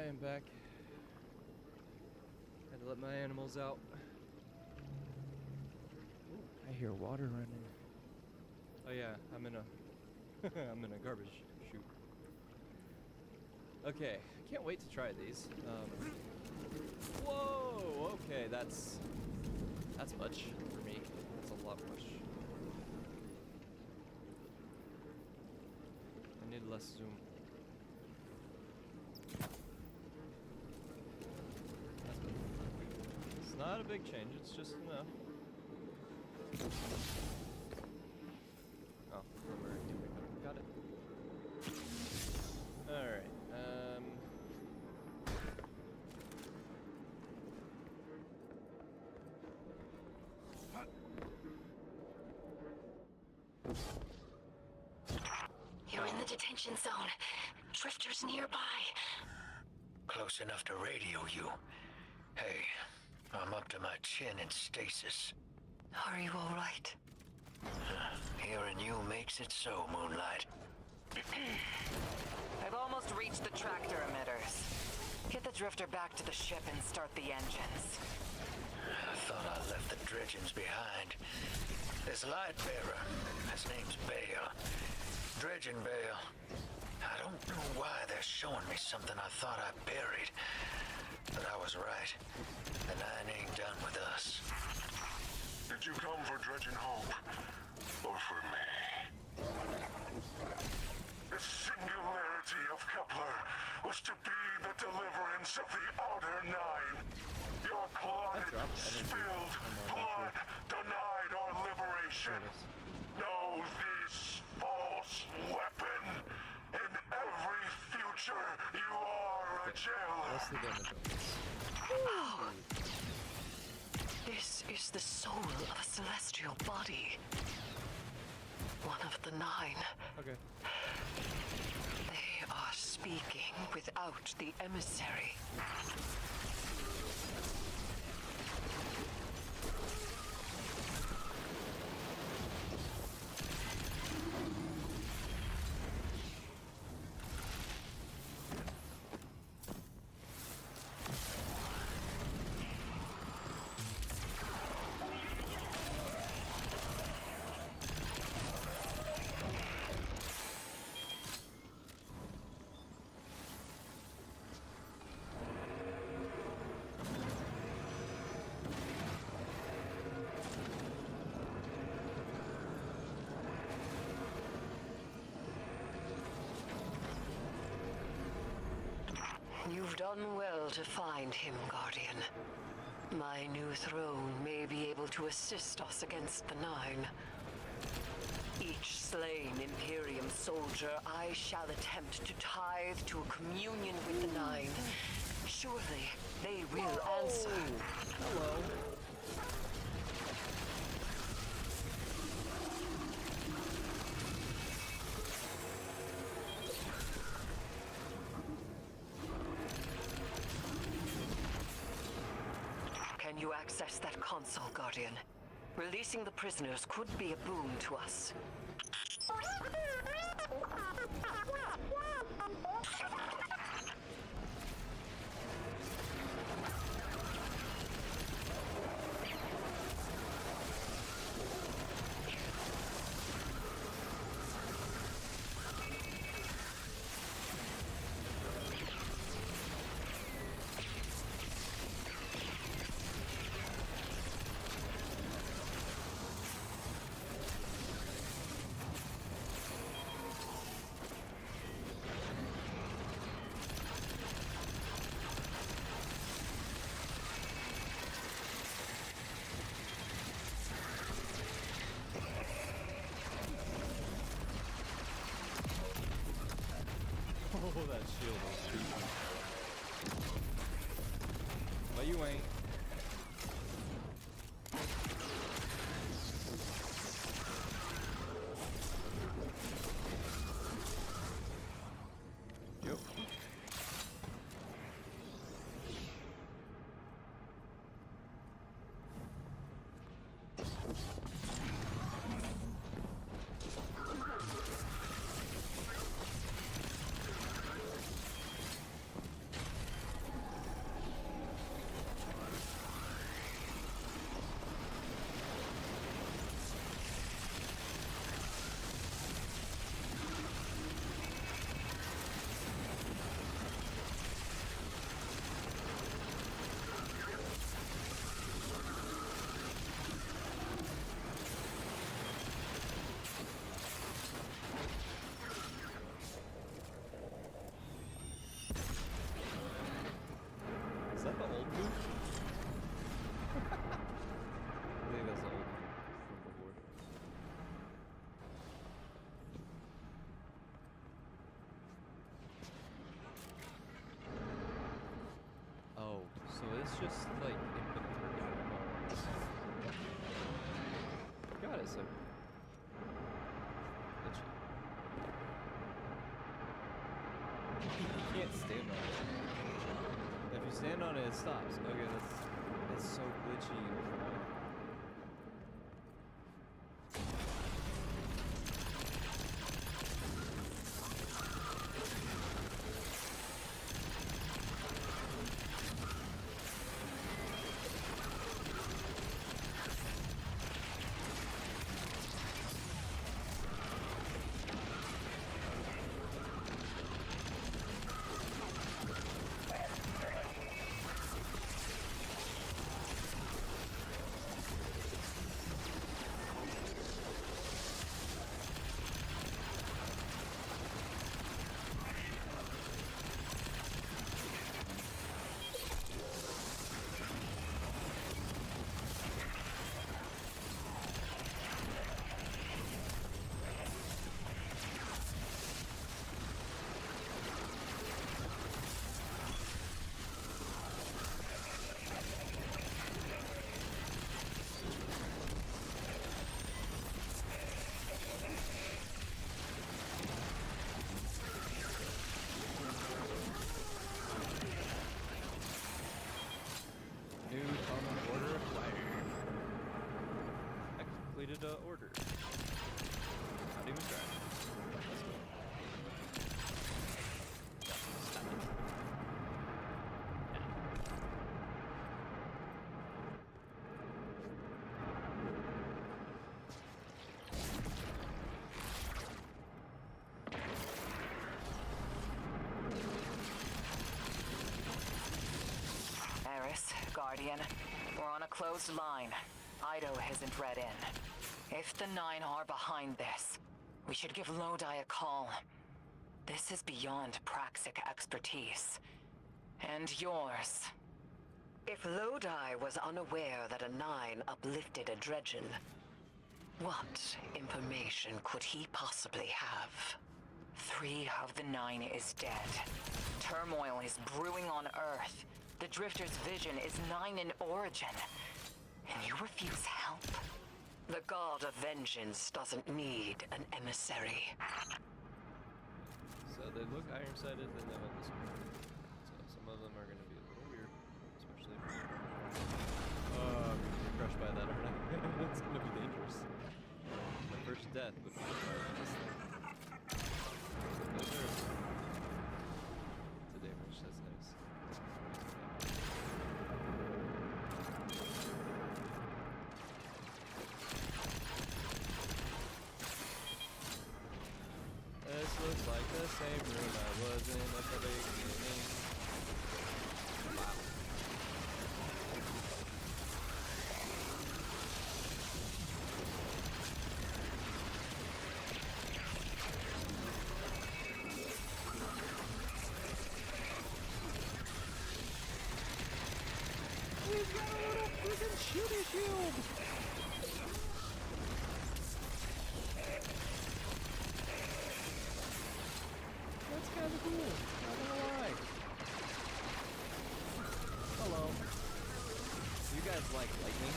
am back. Had to let my animals out. Ooh, I hear water running. Oh yeah, I'm in a I'm in a garbage chute. Okay, can't wait to try these. Whoa, okay, that's much for me. That's a lot much. I need less zoom. That's better. It's not a big change, it's just enough. Oh, where I can pick up. Got it. Alright, You're in the detention zone. Drifters nearby. Close enough to radio you. Hey, I'm up to my chin in stasis. Are you all right? Hearing you makes it so, Moonlight. I've almost reached the tractor emitters. Get the drifter back to the ship and start the engines. I thought I left the dredgings behind. This light bearer, his name's Bale. Dredging Bale. I don't know why they're showing me something I thought I buried. But I was right. The Nine ain't done with us. Did you come for Dredging Hope? Or for me? The singularity of Kepler was to be the deliverance of the Outer Nine. Your blood spilled, blood denied our liberation. Know this false weapon. In every future, you are a jailer. what's the damage on this? This is the soul of a celestial body. One of the Nine. Okay. They are speaking without the emissary. You've done well to find him, Guardian. My new throne may be able to assist us against the Nine. Each slain Imperium soldier I shall attempt to tithe to a communion with the Nine. Surely they will answer. Hello. Can you access that console, Guardian? Releasing the prisoners could be a boon to us. Oh, that shield is stupid. But you ain't. Yep. it's just like infinite modes. God, it's so glitchy. You can't stand on it. If you stand on it, it stops. Okay, it's so glitchy. New common order acquired. I completed an order. Not even trying. Let's go. Stop it. Eris, Guardian, we're on a closed line. Ido isn't read in. If the Nine are behind this, we should give Lodi a call. This is beyond Praxic expertise. And yours. If Lodi was unaware that a Nine uplifted a Dredgen, what information could he possibly have? 3 of the 9 is dead. Turmoil is brewing on Earth. The Drifter's vision is 9 in origin. And you refuse help? The God of Vengeance doesn't need an emissary. So they look iron-sided than them in this one. So some of them are going to be a little weird, especially if I'm gonna get crushed by that, aren't I? It's going to be dangerous. My first death would be by this thing. No sir. It's a damage, that's nice. This looks like the same room I was in at the beginning. Wow. We've got a little freaking shooty shield! That's kind of cool, not gonna lie. Hello. You guys like lightning?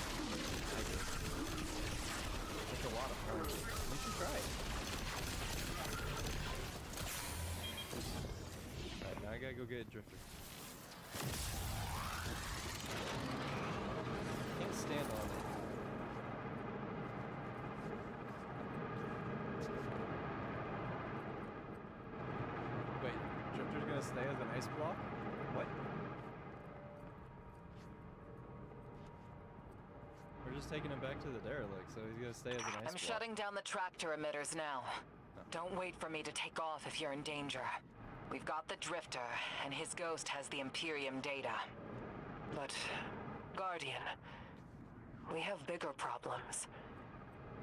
I do. It's a lot of fun. You should try it. Alright, now I gotta go get a drifter. Can't stand on it. Wait, drifter's gonna stay as an ice block? What? We're just taking him back to the derelict, so he's gonna stay as an ice block. I'm shutting down the tractor emitters now. Don't wait for me to take off if you're in danger. We've got the Drifter, and his ghost has the Imperium data. But, Guardian, we have bigger problems.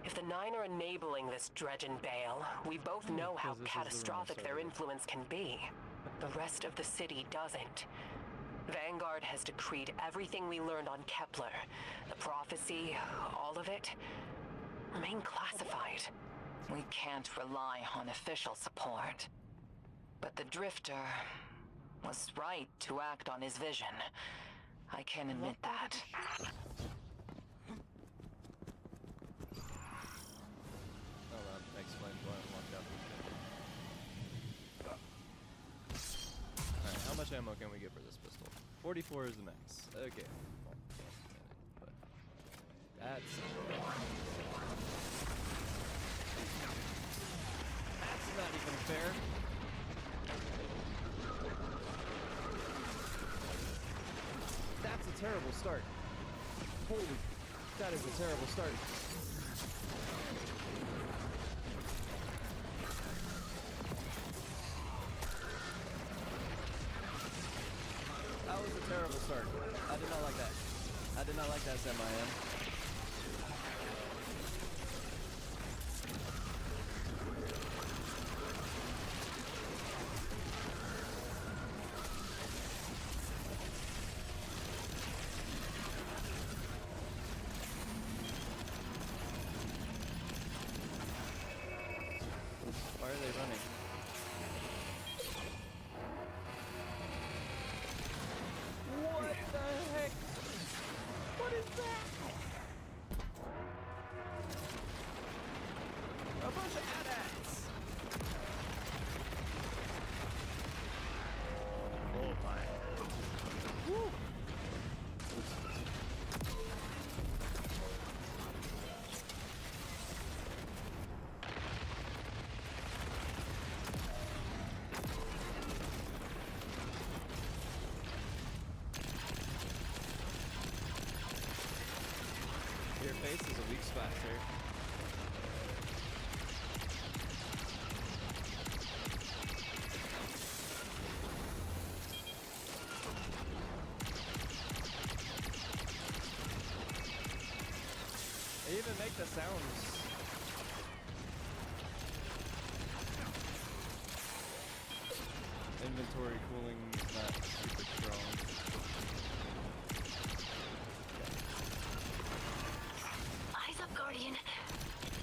If the 9 are enabling this Dredgen Bale, we both know how catastrophic their influence can be. The rest of the city doesn't. Vanguard has decreed everything we learned on Kepler, the prophecy, all of it, remain classified. We can't rely on official support. But the Drifter was right to act on his vision. I can admit that. Oh, that explains why it locked out. Alright, how much ammo can we get for this pistol? 44 is the max. Okay. Well, but that's not even fair. That's a terrible start. Holy, that is a terrible start. That was a terrible start. I did not like that. I did not like that, SMIM. Why are they running? What the heck? What is that? A bunch of AT-ATs. Oh my. Woo. Your face is a weak spot, sir. They even make the sounds. Inventory cooling is not super strong. Eyes up, Guardian.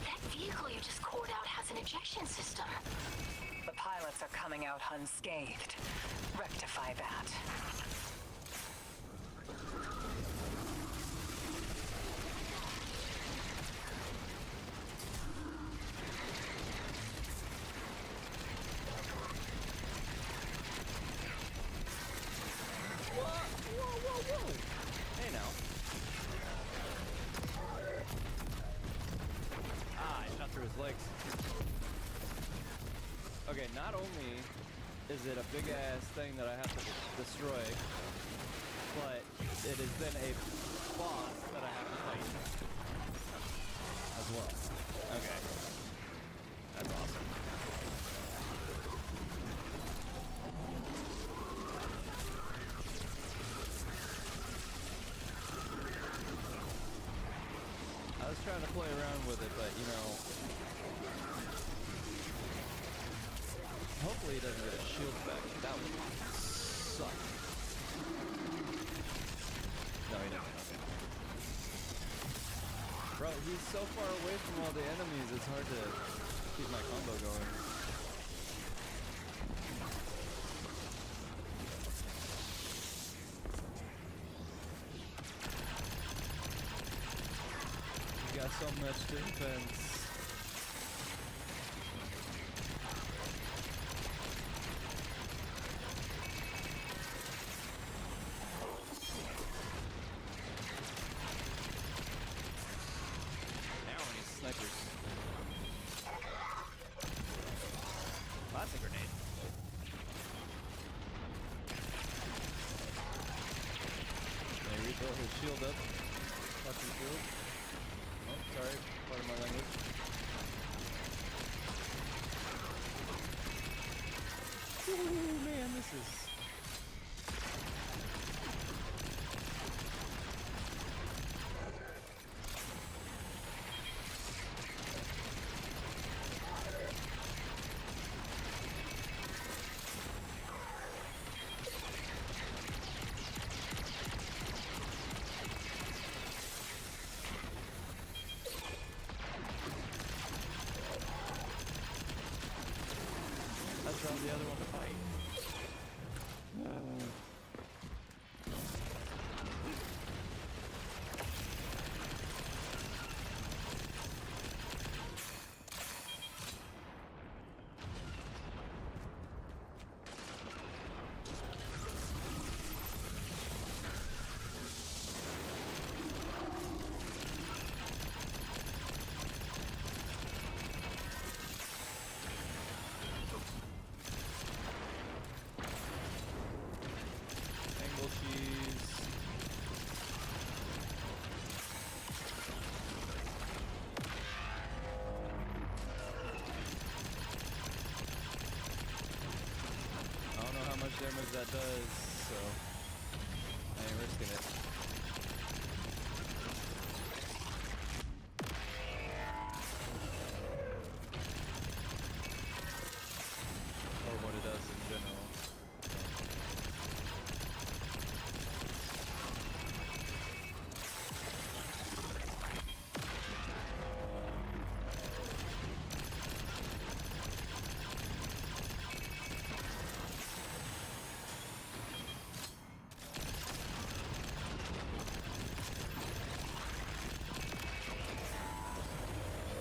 That vehicle you just cored out has an ejection system. The pilots are coming out unscathed. Rectify that. Whoa. Hey now. Ah, I shot through his legs. Okay, not only is it a big ass thing that I have to destroy, but it has been a boss that I have to fight as well. Okay. That's awesome. I was trying to play around with it, but you know, hopefully he doesn't get a shield back. That would suck. No, he doesn't. Okay. Bro, he's so far away from all the enemies, it's hard to keep my combo going. He's got so much defense. Now I need snipers. Well, that's a grenade. Can I refill his shield up? Fucking shield. Oh, sorry. Pardon my language. Ooh, man, this is... Let's round the other one to fight. that does, so I ain't risking it. Or what it does in general.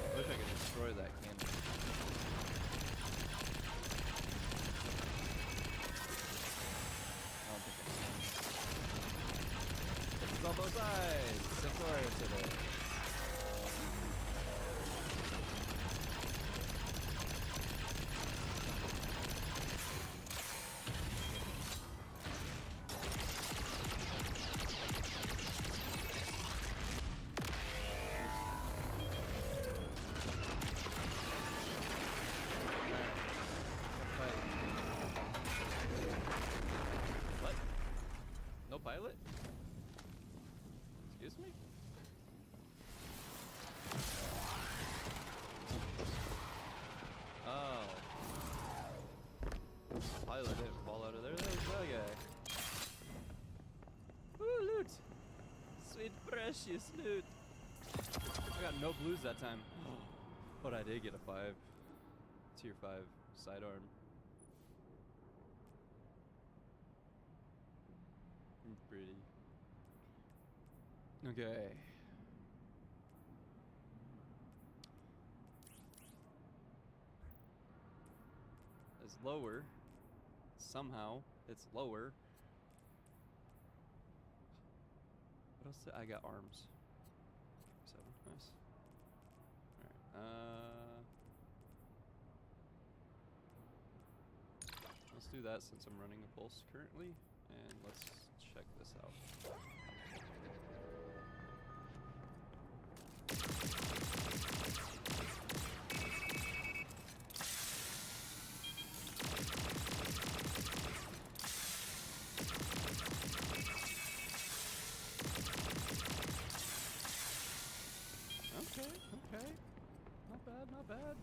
I wish I could destroy that cannon. I don't think I can. It's on both sides! Centaurus it is. What? No pilot? Excuse me? Oh. Pilot didn't fall out of there. There's that guy. Ooh, loot! Sweet precious loot. I got no blues that time. But I did get a 5. Tier 5 sidearm. Pretty. Okay. It's lower. Somehow it's lower. What else? I got arms. 7. Nice. Alright. Let's do that since I'm running a pulse currently. And let's check this out. Okay. Not bad, not bad.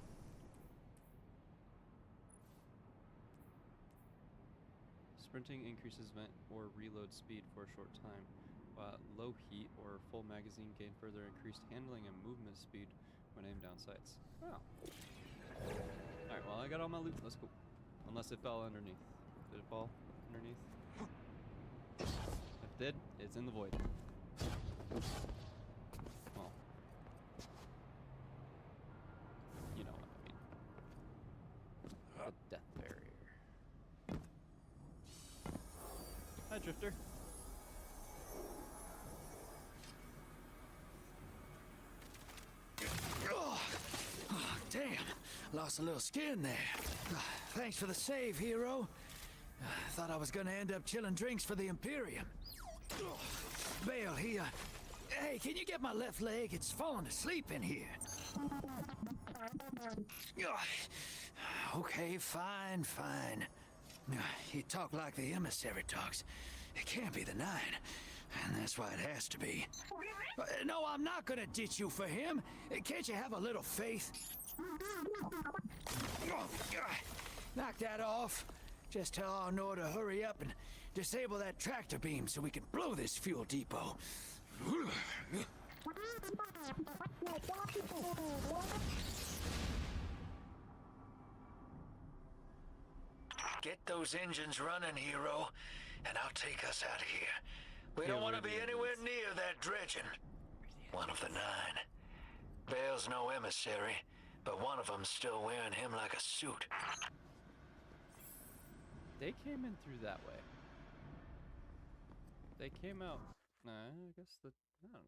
Sprinting increases vent or reload speed for a short time, while at low heat or full magazine gain further increased handling and movement speed when aimed down sights. Oh. Alright, well I got all my loot. Let's go. Unless it fell underneath. Did it fall underneath? If it did, it's in the void. Well. You know what I mean. The death barrier. Hi, Drifter. Oh, damn. Lost a little skin there. Thanks for the save, hero. Thought I was gonna end up chilling drinks for the Imperium. Bale, hey, can you get my left leg? It's falling asleep in here. Okay, fine. You talk like the emissary talks. It can't be the 9, and that's why it has to be. No, I'm not gonna ditch you for him. Can't you have a little faith? Knock that off. Just tell Arnor to hurry up and disable that tractor beam so we can blow this fuel depot. Get those engines running, hero, and I'll take us out of here. We don't want to be anywhere near that dredging. One of the 9. Bale's no emissary, but one of them's still wearing him like a suit. They came in through that way. They came out. Nah, I guess I don't know.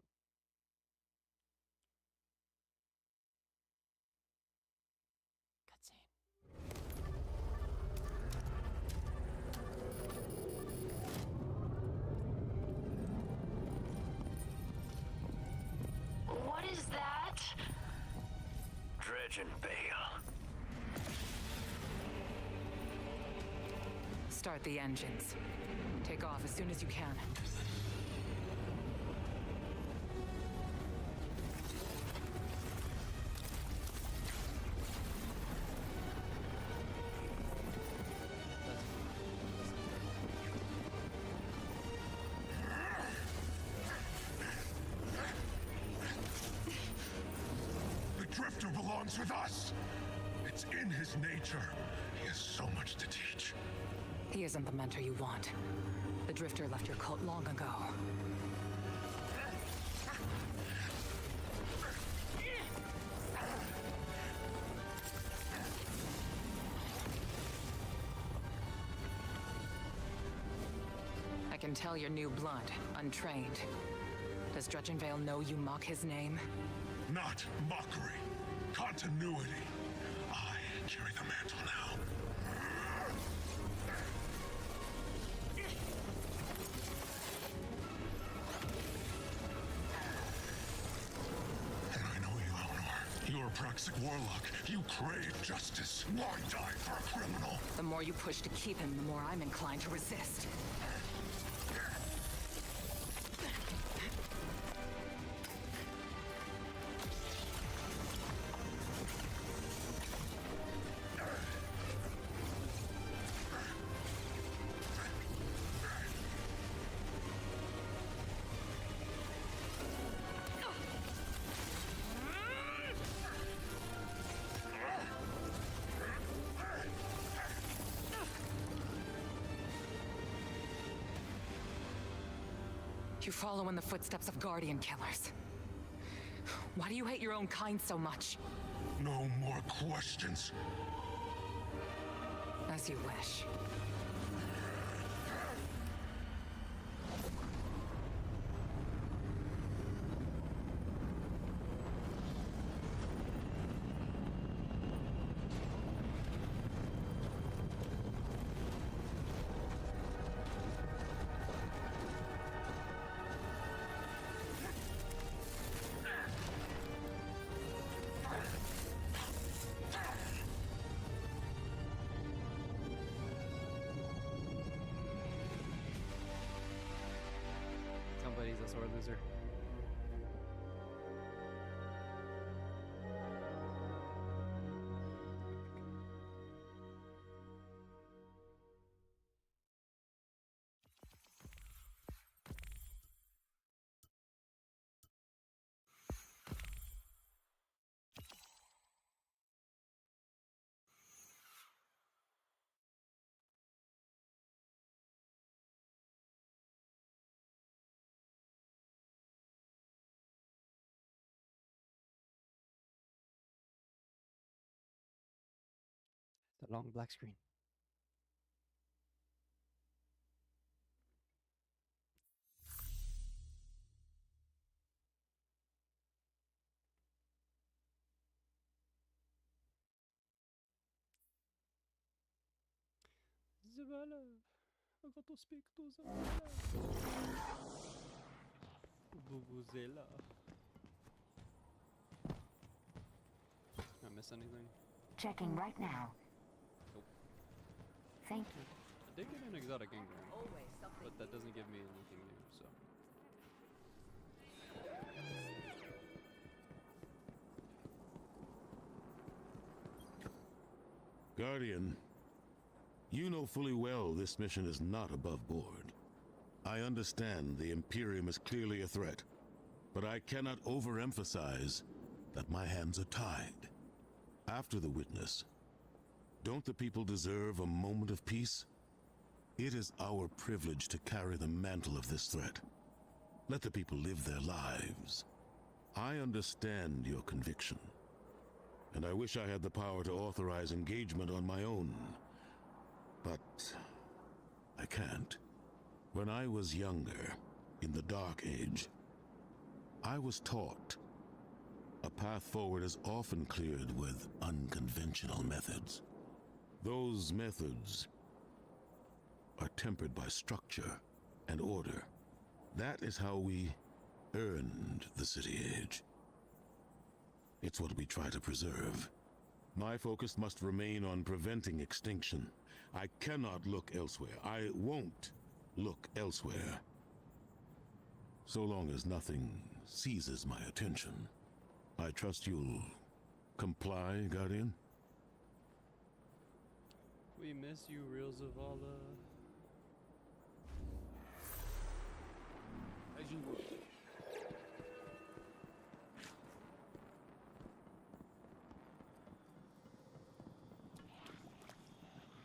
What is that? Dredging Bale. Start the engines. Take off as soon as you can. The Drifter belongs with us. It's in his nature. He has so much to teach. He isn't the mentor you want. The Drifter left your cult long ago. I can tell you're new blood, untrained. Does Dredgenvale know you mock his name? Not mockery. Continuity. I carry the mantle now. And I know you, Eleanor. You're a Praxic warlock. You crave justice. Why die for a criminal? The more you push to keep him, the more I'm inclined to resist. You follow in the footsteps of Guardian killers. Why do you hate your own kind so much? No more questions. As you wish. Somebody's a sore loser. The long black screen. Zavala, I got to speak to Zavala. Vuvuzela. Did I miss anything? Checking right now. Nope. Thank you. I did get an exotic engram, but that doesn't give me anything new, so. Guardian, you know fully well this mission is not above board. I understand the Imperium is clearly a threat, but I cannot overemphasize that my hands are tied. After the witness, don't the people deserve a moment of peace? It is our privilege to carry the mantle of this threat. Let the people live their lives. I understand your conviction, and I wish I had the power to authorize engagement on my own. But I can't. When I was younger, in the Dark Age, I was taught a path forward is often cleared with unconventional methods. Those methods are tempered by structure and order. That is how we earned the City Age. It's what we try to preserve. My focus must remain on preventing extinction, I cannot look elsewhere. I won't look elsewhere. So long as nothing seizes my attention. I trust you'll comply, Guardian? We miss you, Real Zavala. As you wish.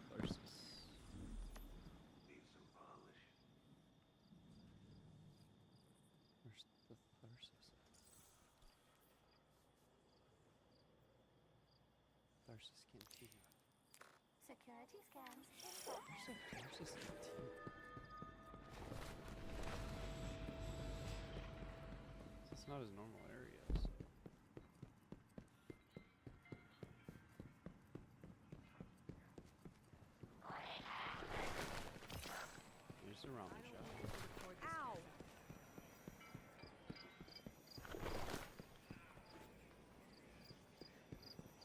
Tharsis. Where's the Tharsis? Tharsis Cantina. Security scans. Where's the Tharsis Cantina? It's not his normal area, so. Here's the ramen shop. Ow!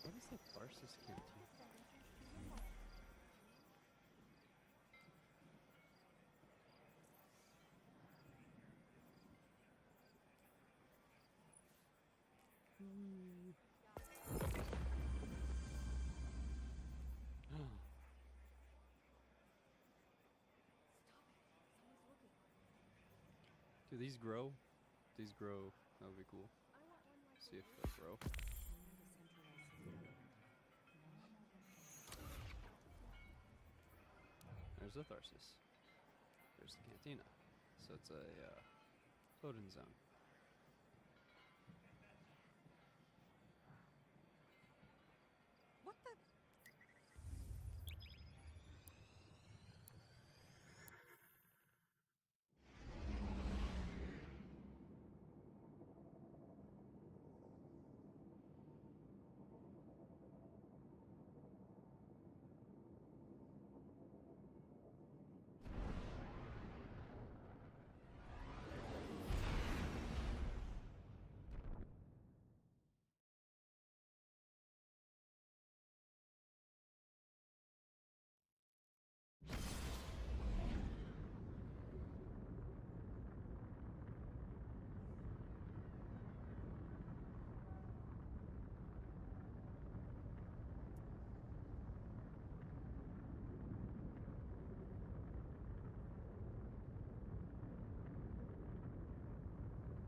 What is the Tharsis Cantina? Do these grow? These grow. That would be cool. See if they grow. There's the Tharsis. There's the Cantina. So it's a loading zone. What the?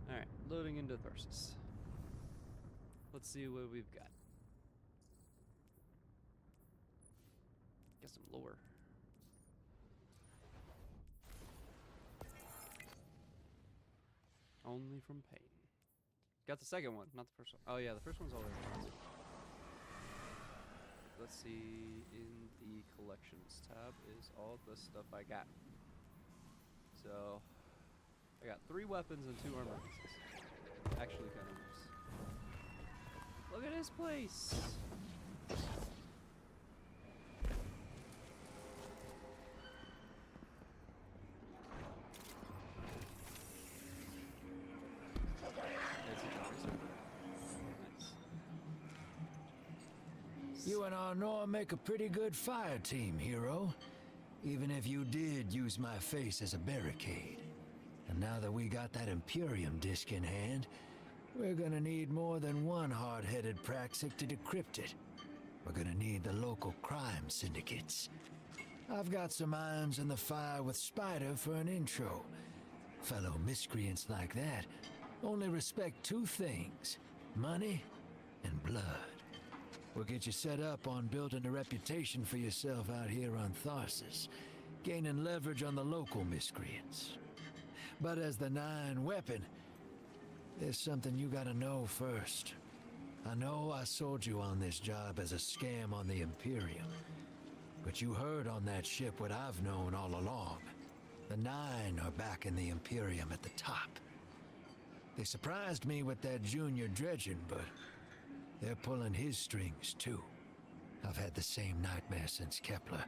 Alright, loading into Tharsis. Let's see what we've got. Get some lore. Only from pain. Got the second one, not the first one. Oh yeah, the first one's already gone. Let's see, in the collections tab is all the stuff I got. So, I got 3 weapons and 2 armor pieces. Actually kind of nice. Look at this place! You and Arnor make a pretty good fire team, hero. Even if you did use my face as a barricade. And now that we got that Imperium disk in hand, we're gonna need more than one hard-headed praxic to decrypt it. We're gonna need the local crime syndicates. I've got some irons in the fire with Spider for an intro. Fellow miscreants like that only respect 2 things: money and blood. We'll get you set up on building a reputation for yourself out here on Tharsis, gaining leverage on the local miscreants. But as the 9 weapon, there's something you gotta know first. I know I sold you on this job as a scam on the Imperium, but you heard on that ship what I've known all along. The 9 are back in the Imperium at the top. They surprised me with that junior dredging, but they're pulling his strings too. I've had the same nightmare since Kepler.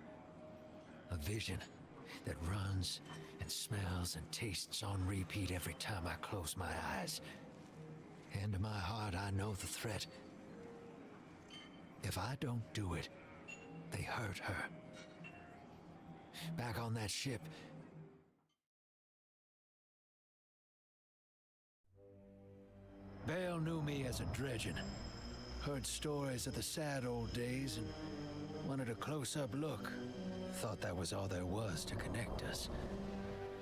A vision that runs and smells and tastes on repeat every time I close my eyes. Hand to my heart, I know the threat. If I don't do it, they hurt her. back on that ship. Bale knew me as a dredgen. Heard stories of the sad old days and wanted a close-up look. Thought that was all there was to connect us.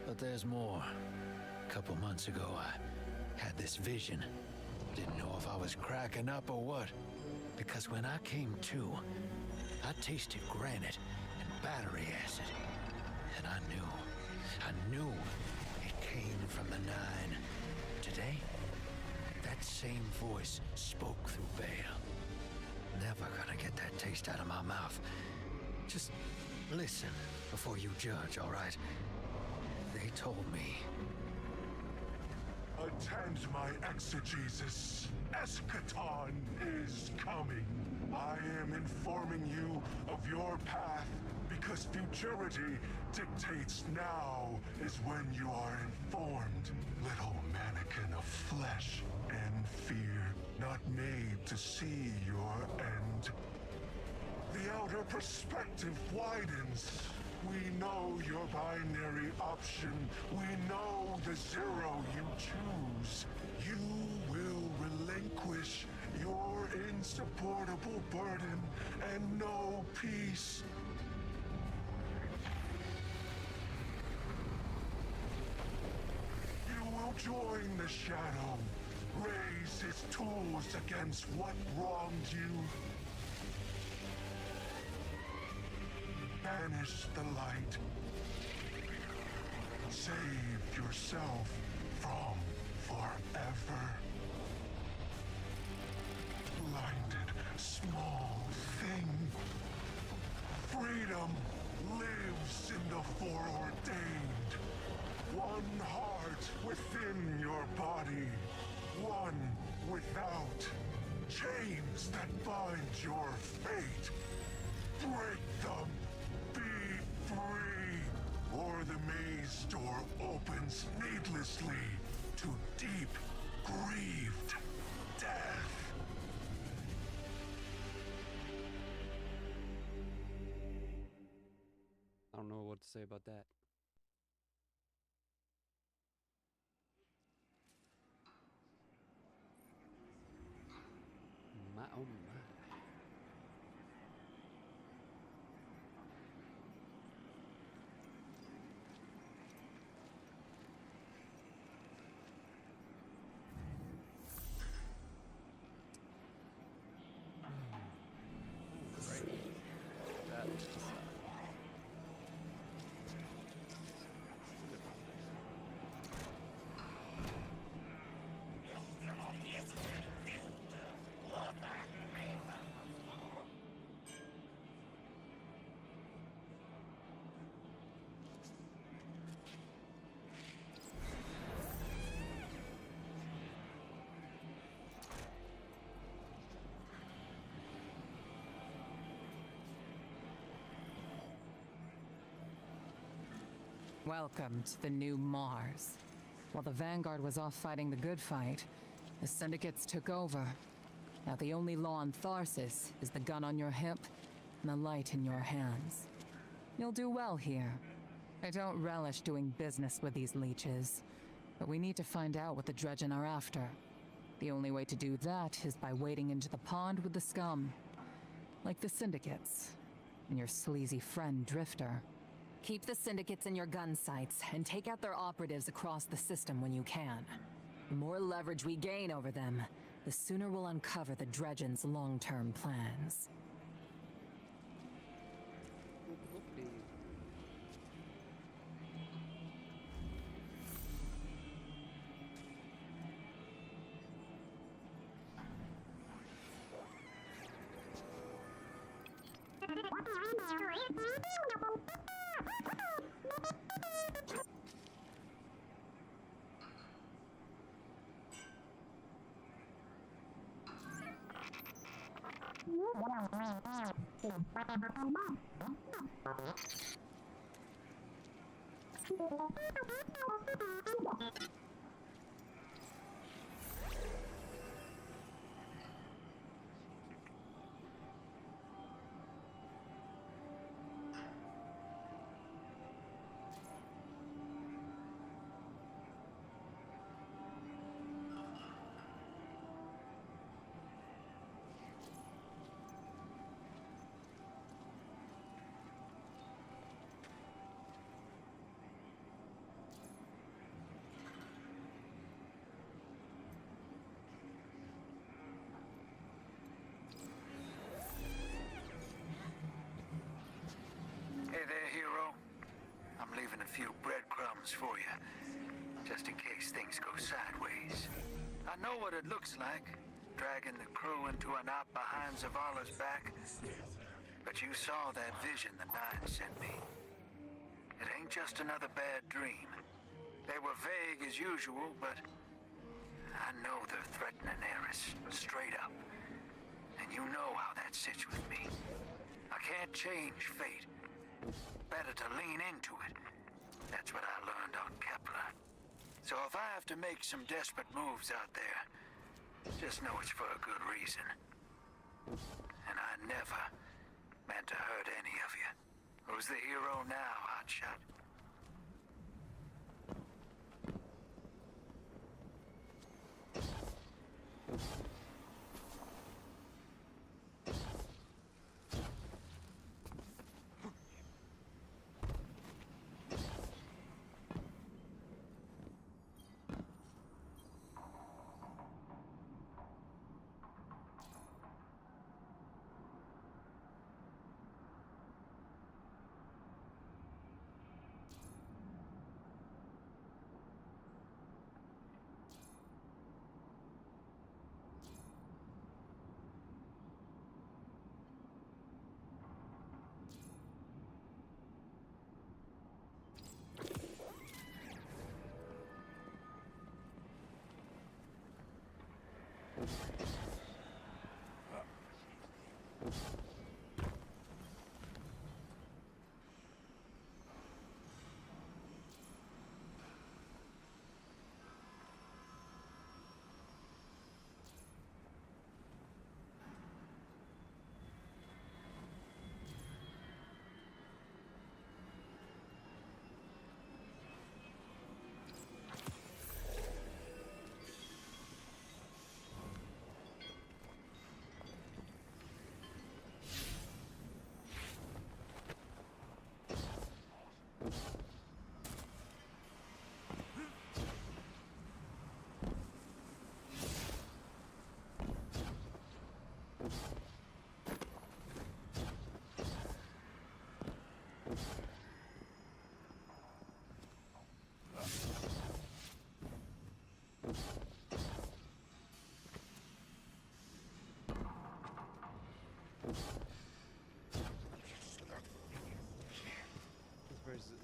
But there's more. A couple months ago, I had this vision. Didn't know if I was cracking up or what. Because when I came to, I tasted granite and battery acid. And I knew it came from the Nine. Today, that same voice spoke through Bale. Never gonna get that taste out of my mouth. Just listen before you judge, all right? They told me. Attend my exegesis. Eschaton is coming. I am informing you of your path because futurity dictates now is when you are informed. Little mannequin of flesh and fear, not made to see your end. The outer perspective widens. We know your binary option. We know the zero you choose. You will relinquish your insupportable burden and know peace. You will join the shadow, raise his tools against what wronged you. Banish the light. Save yourself from forever. Blinded, small thing. Freedom lives in the foreordained. One heart within your body. One without. Chains that bind your fate. Break them. Be free, or the maze door opens needlessly to deep, grieved death. I don't know what to say about that. My oh my. Welcome to the new Mars. While the Vanguard was off fighting the good fight, the Syndicates took over. Now the only law on Tharsis is the gun on your hip and the light in your hands. You'll do well here. I don't relish doing business with these leeches, but we need to find out what the Dredgen are after. The only way to do that is by wading into the pond with the scum. Like the Syndicates, and your sleazy friend Drifter. Keep the Syndicates in your gun sights, and take out their operatives across the system when you can. The more leverage we gain over them, the sooner we'll uncover the Dredgen's long-term plans. guns for you, just in case things go sideways. I know what it looks like, dragging the crew into a knot behind Zavala's back. But you saw that vision the Nine sent me. It ain't just another bad dream. They were vague as usual, but I know they're threatening Eris, straight up. And you know how that sits with me. I can't change fate. Better to lean into it. That's what I learned on Kepler. So if I have to make some desperate moves out there, just know it's for a good reason. And I never meant to hurt any of you. Who's the hero now, Hotshot?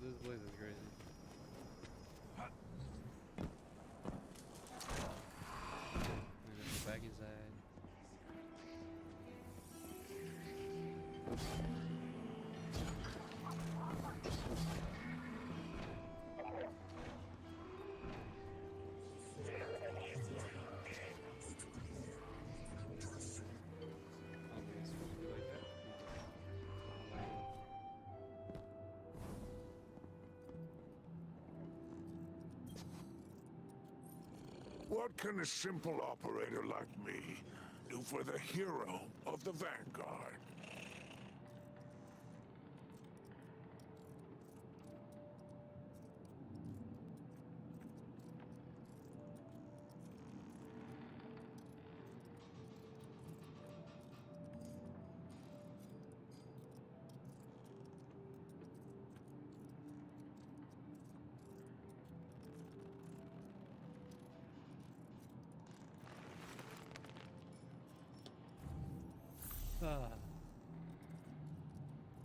This place is crazy. Back inside. What can a simple operator like me do for the hero of the Vanguard?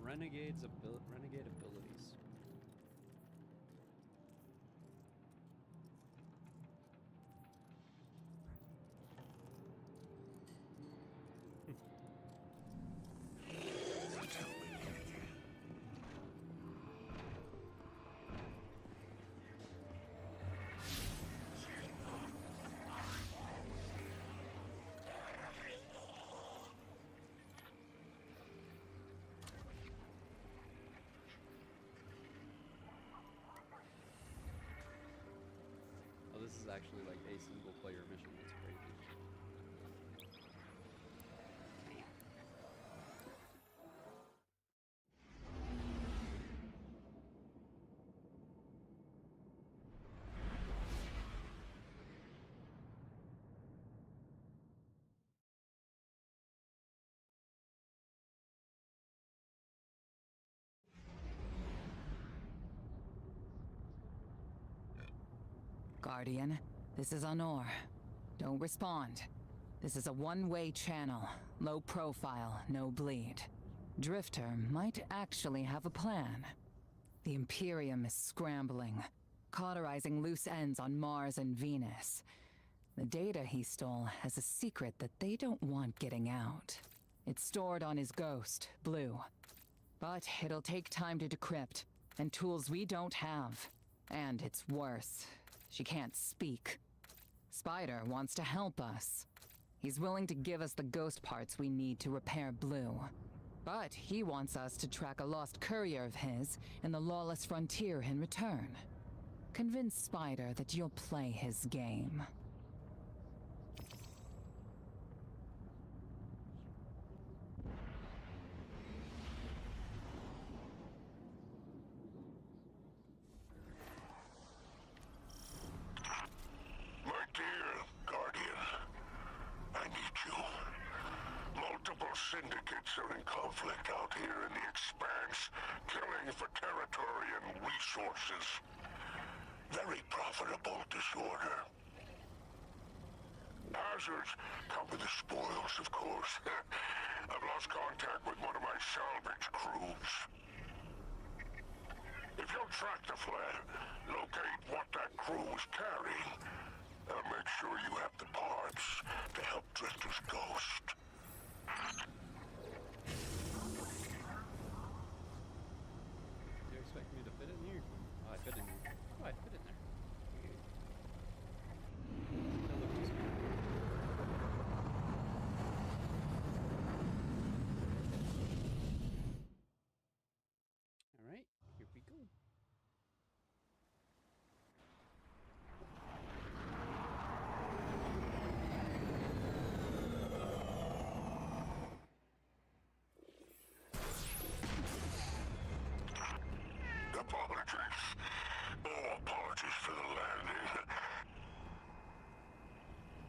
Renegade abilities. This is actually like a single player mission. That's crazy. Guardian, this is Honor. Don't respond. This is a one-way channel. Low profile, no bleed. Drifter might actually have a plan. The Imperium is scrambling, cauterizing loose ends on Mars and Venus. The data he stole has a secret that they don't want getting out. It's stored on his ghost, Blue. But it'll take time to decrypt, and tools we don't have. And it's worse. She can't speak. Spider wants to help us. He's willing to give us the ghost parts we need to repair Blue. But he wants us to track a lost courier of his in the lawless frontier in return. Convince Spider that you'll play his game. My dear Guardian, I need you. Multiple syndicates are in conflict out here in the Expanse, killing for territory and resources. Very profitable disorder. Hazards come with the spoils, of course. I've lost contact with one of my salvage crews. If you'll track the flare, locate what that crew was carrying, I'll make sure you have the parts to help Drifter's ghost. You expect me to fit in here? Oh, I fit in here. Oh, I fit in there. Alright, here we go. Apologies. Oh, apologies for the landing.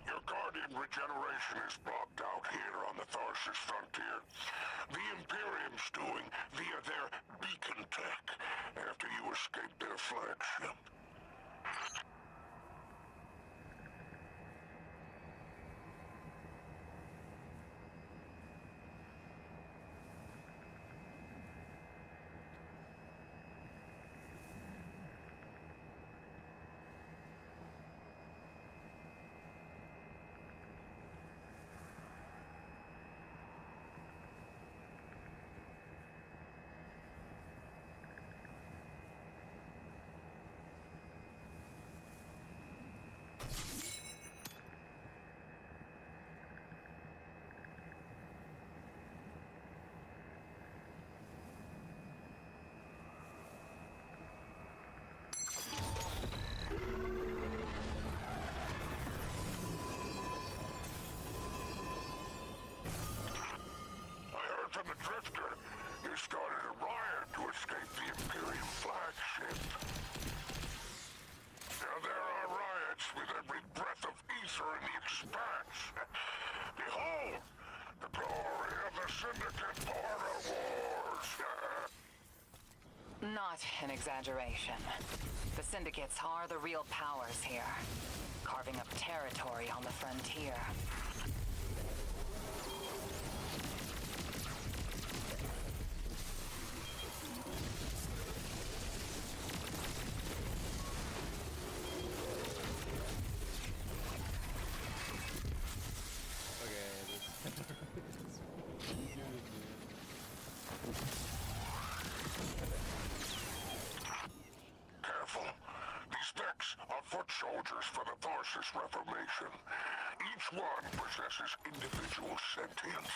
Your Guardian regeneration is blocked out here on the Tharsis frontier. The Imperium's doing via their beacon tech after you escaped their flagship. From the Drifter, you started a riot to escape the Imperium flagship. Now there are riots with every breath of ether in the Expanse. Behold, the glory of the Syndicate Border Wars. Not an exaggeration. The Syndicates are the real powers here, carving up territory on the frontier. Careful. These mechs are foot soldiers for the Tharsis Reformation. Each one possesses individual sentience.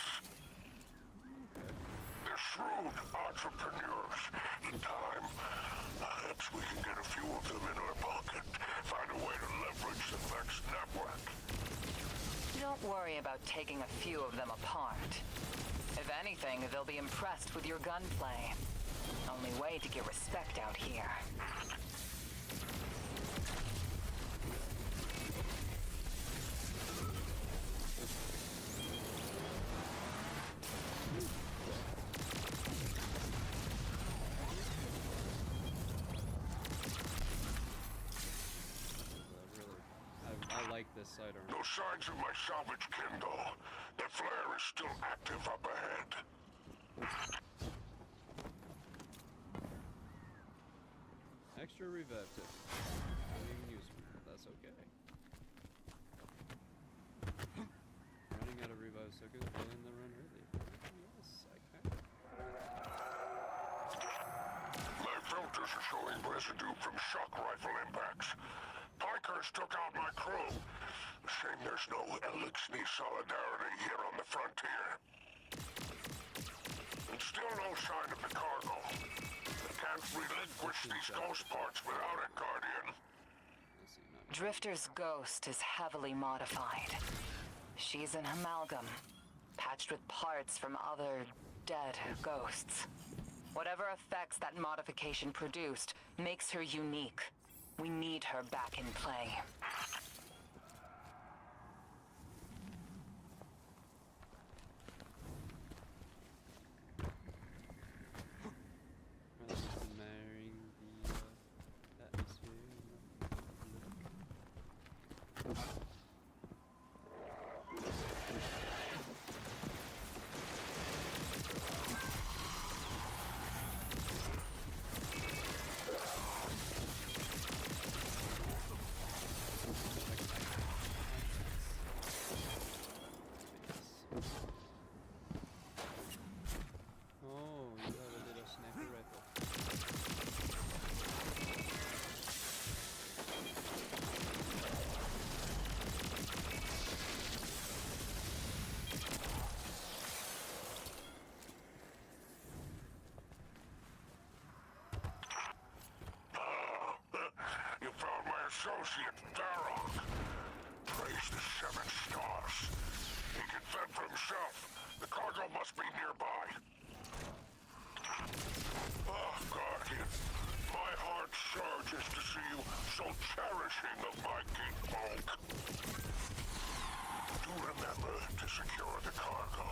They're shrewd entrepreneurs. In time, perhaps we can get a few of them in our pocket. Find a way to leverage the mech's network. Don't worry about taking a few of them apart. If anything, they'll be impressed with your gunplay. Only way to get respect out here. this sidearm. No signs of my salvage kindle. The flare is still active up ahead. Extra revive tip. Not even useful, but that's okay. Running out of revive so good, playing the run early. Yes, I can. My filters are showing residue from shock rifle impacts. Pikers took out my crew. Shame there's no Elixir solidarity here on the frontier. And still no sign of the cargo. I can't relinquish these ghost parts without it, Guardian. Drifter's ghost is heavily modified. She's an amalgam, patched with parts from other dead ghosts. Whatever effects that modification produced makes her unique. We need her back in play. Marrying the atmosphere. Oh, you have a little sniper rifle. You found my associate, Darroch. Praise the 7 stars. He can fend for himself. The cargo must be nearby. Oh, Guardian. My heart surges to see you so cherishing of my kinfolk. Do remember to secure the cargo.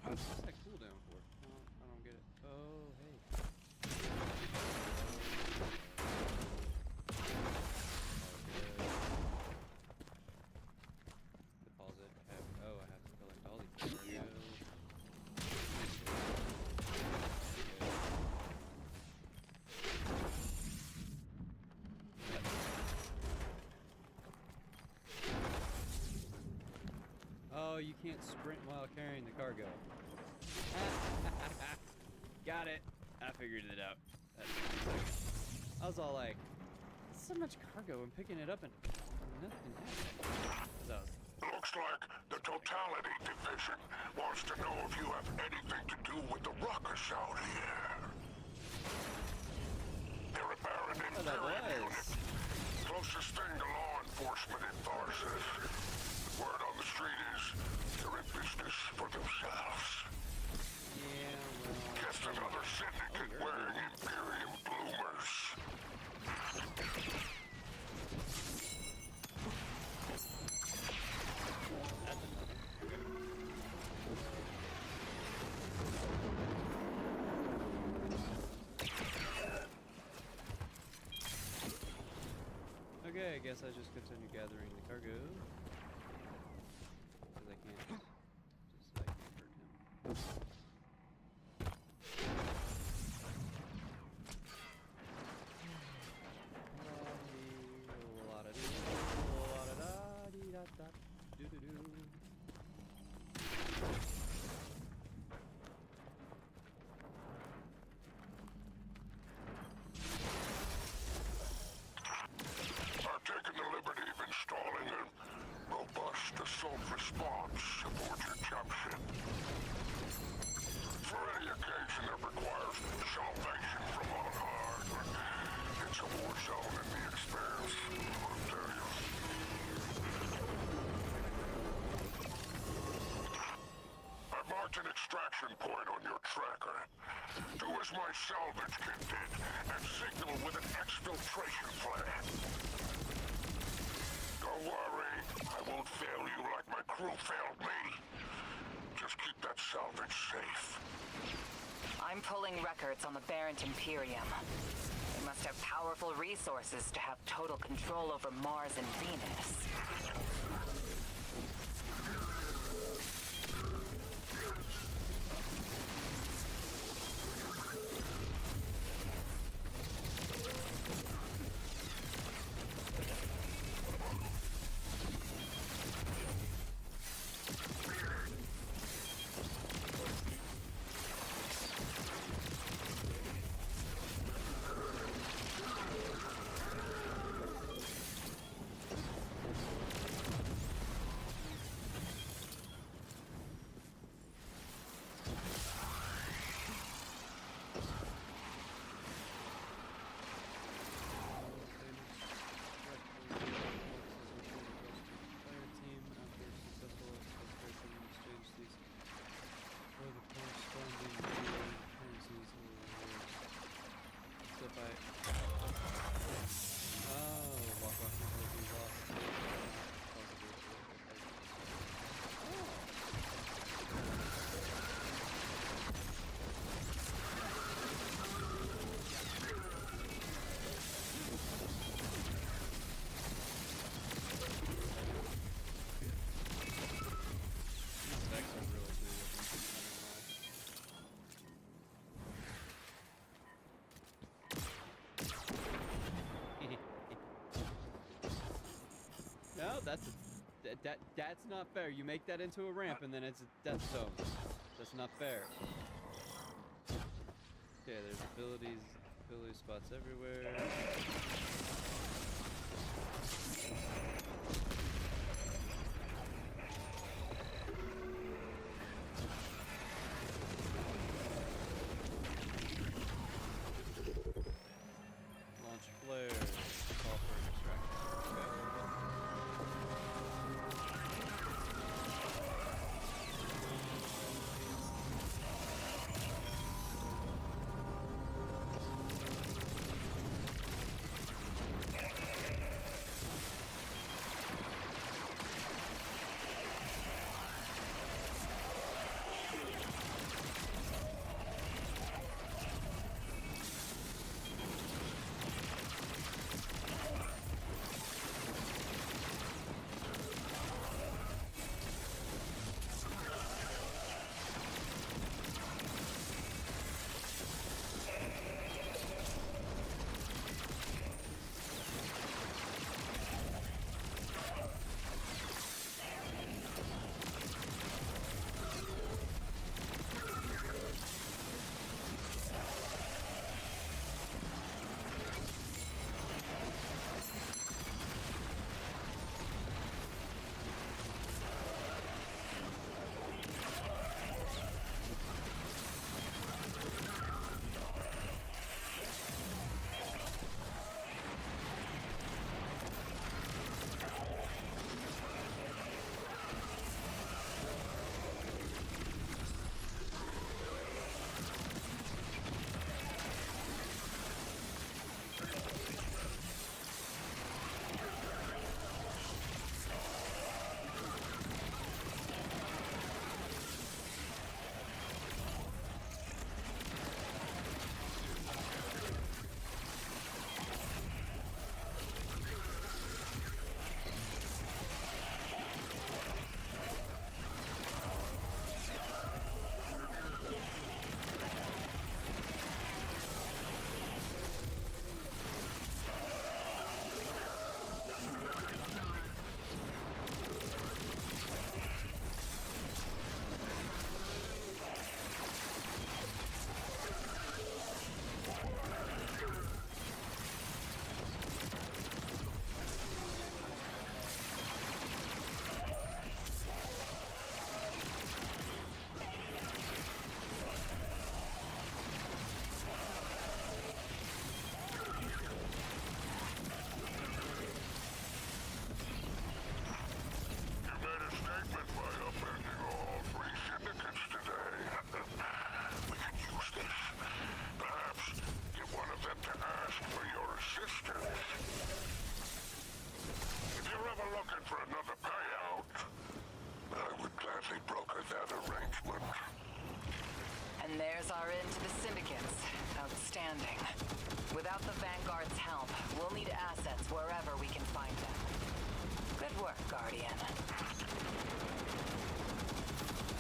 What's that cooldown for? I don't get it. Oh, hey. Deposit. Oh, I have to collect all these cargo. Oh, you can't sprint while carrying the cargo. Got it. I figured it out. I was all like, so much cargo and picking it up and nothing happened. Looks like the Totality Division wants to know if you have anything to do with the ruckus out here. They're a Baron Imperium unit. Closest thing to law enforcement in Tharsis. Word on the street is they're in business for themselves. Yeah, well... Just another syndicate wearing Imperium bloomers. Okay, I guess guess I just continue gathering the cargo. Because I can't hurt him. I've taken the liberty of installing a robust assault response aboard your caption. For any occasion that requires salvation from on high, it's a war zone in the expanse, I'll tell you. I've marked an extraction point on your tracker. Do as my salvage kit did, and signal with an exfiltration plan. Don't worry, I won't fail you like my crew failed me. Just keep that salvage safe. I'm pulling records on the Barrent Imperium. They must have powerful resources to have total control over Mars and Venus. No, that's not fair. You make that into a ramp and then it's a death zone. That's not fair. Okay, there's ability spots everywhere. Launch flare. Call for extraction. that arrangement. And there's our end to the syndicates. Outstanding. Without the Vanguard's help, we'll need assets wherever we can find them. Good work, Guardian.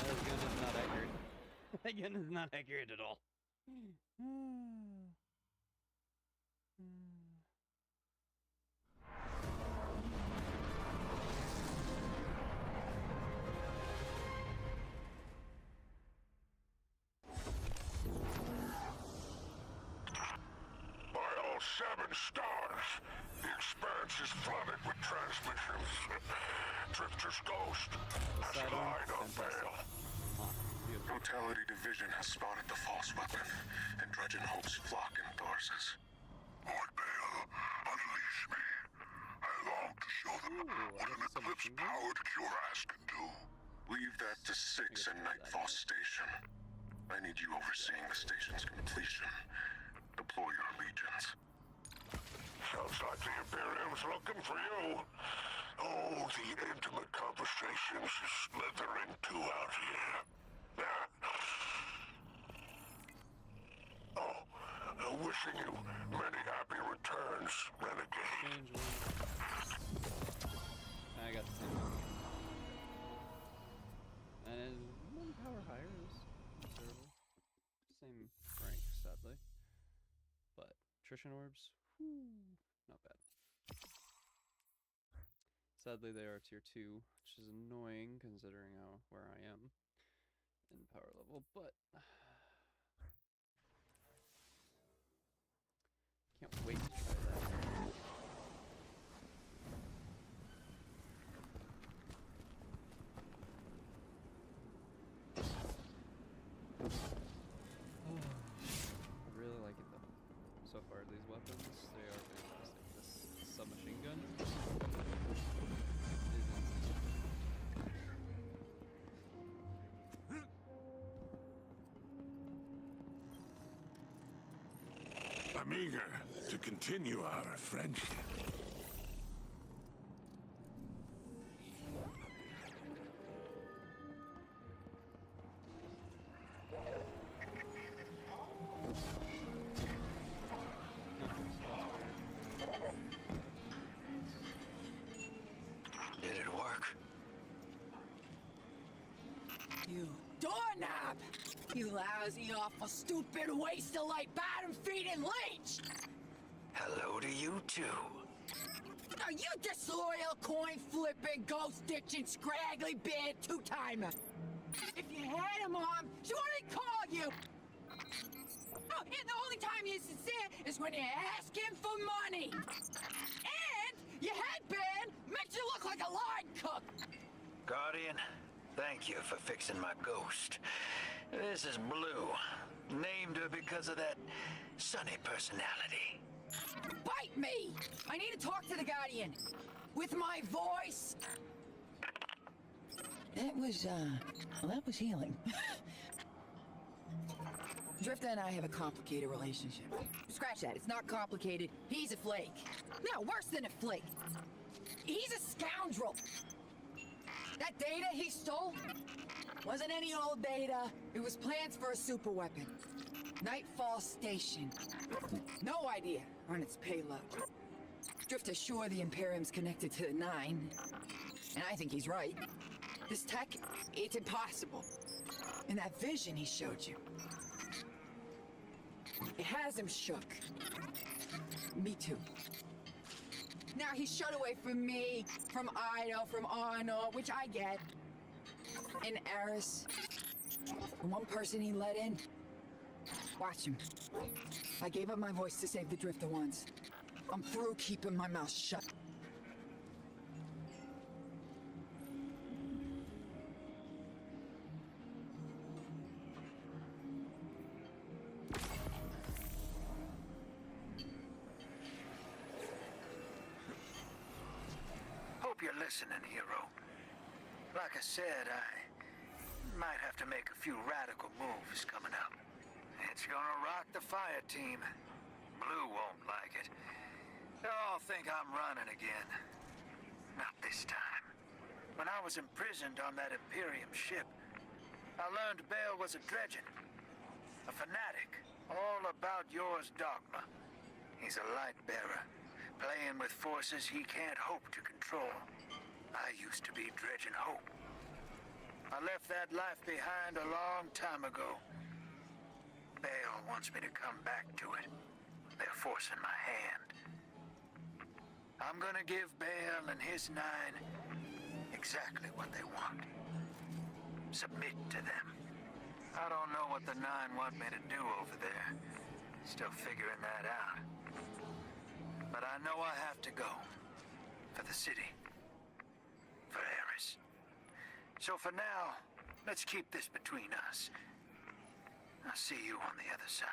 That gun is not accurate. That gun is not accurate at all. By all 7 stars, the Expanse is flooded with transmissions. Drifter's Ghost has lied on bail. Brutality Division has spotted the false weapon, and Dredgen hopes flock in Tharsis. Lord Bale, unleash me. I long to show them what an Eclipse-powered cuirass can do. Leave that to 6 and Nightfall Station. I need you overseeing the station's completion. Deploy your legions. Sounds like the Imperium's looking for you. Oh, the intimate conversations is slithering to out here. Wishing you many happy returns, Renegade. I got the same one. And 1 power higher is considerable. Same rank, sadly. But attrition orbs, whew, not bad. Sadly, they are tier 2, which is annoying considering where I am in power level, but can't wait to try that. I really like it though. So far, these weapons, they are fantastic. This submachine gun is insane. I'm eager to continue our friendship. Did it work? You doorknob! You lousy, awful, stupid, waste of light, bottom-feeding leech! Hello to you, too. Are you disloyal, coin-flipping, ghost-ditching, scraggly beard two-timer? If you had a mom, she wouldn't call you! Oh, and the only time you're sincere is when you're asking for money! And your headband makes you look like a line cook! Guardian, thank you for fixing my ghost. This is Blue. Named her because of that sunny personality. Bite me! I need to talk to the Guardian. With my voice. That was healing. Drifter and I have a complicated relationship. Scratch that, it's not complicated. He's a flake. No, worse than a flake. He's a scoundrel. That data he stole wasn't any old data. It was plans for a super weapon. Nightfall Station. No idea on its payload. Drifter's sure the Imperium's connected to the 9. And I think he's right. This tech, it's impossible. And that vision he showed you, it has him shook. Me too. Now he's shut away from me, from Ido, from Arno, which I get. And Eris, the one person he let in. Watch him. I gave up my voice to save the Drifter once. I'm through keeping my mouth shut. Hope you're listening, hero. Like I said, I might have to make a few radical moves coming up. It's gonna rock the fire team. Blue won't like it. They'll all think I'm running again. Not this time. When I was imprisoned on that Imperium ship, I learned Bale was a dredgen, a fanatic, all about yours dogma. He's a light bearer, playing with forces he can't hope to control. I used to be dredgen hope. I left that life behind a long time ago. Bale wants me to come back to it. They're forcing my hand. I'm gonna give Bale and his 9 exactly what they want. Submit to them. I don't know what the 9 want me to do over there. Still figuring that out. But I know I have to go. For the city. For Eris. So for now, let's keep this between us. I'll see you on the other side.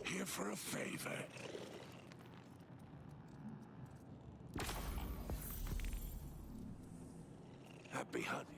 Here for a favor. Happy hunting.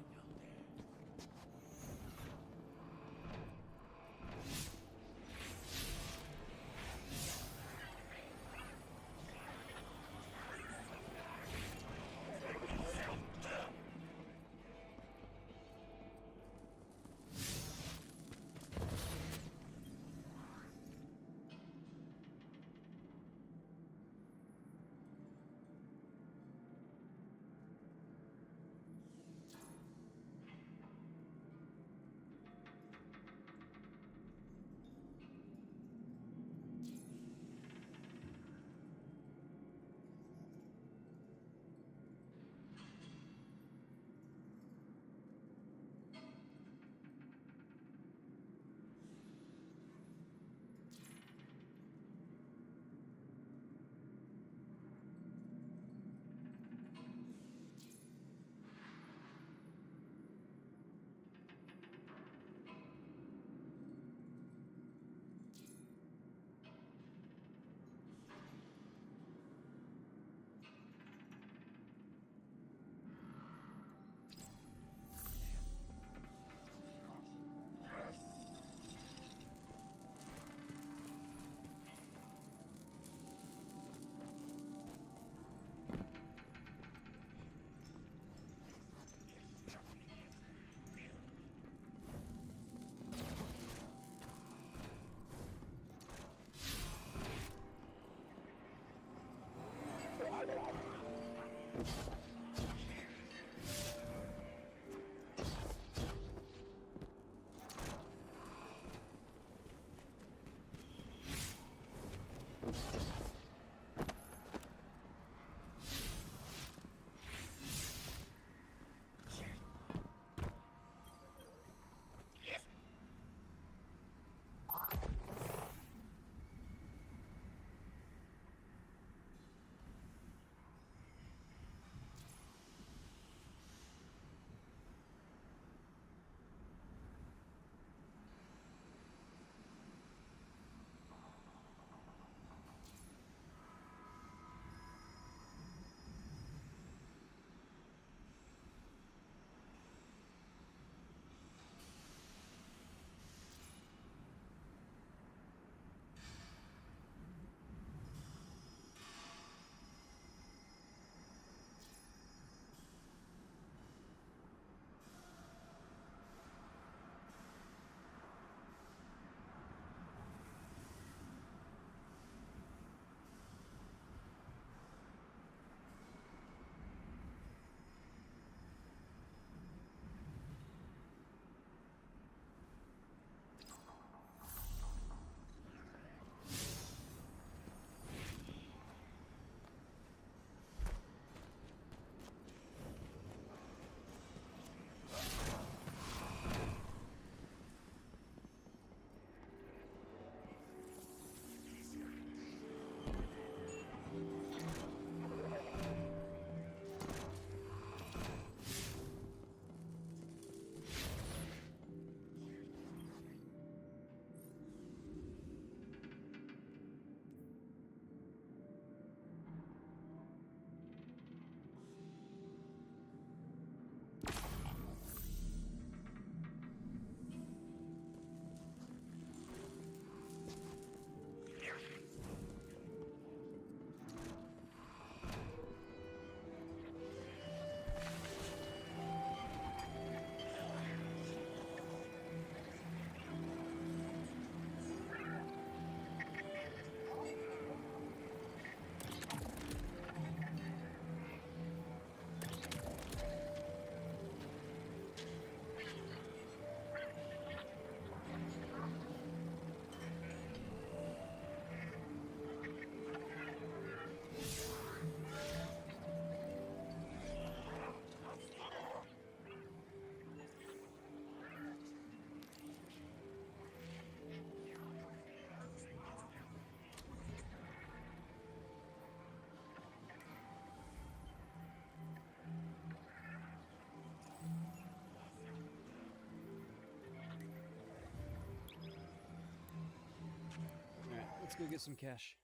go get some cash.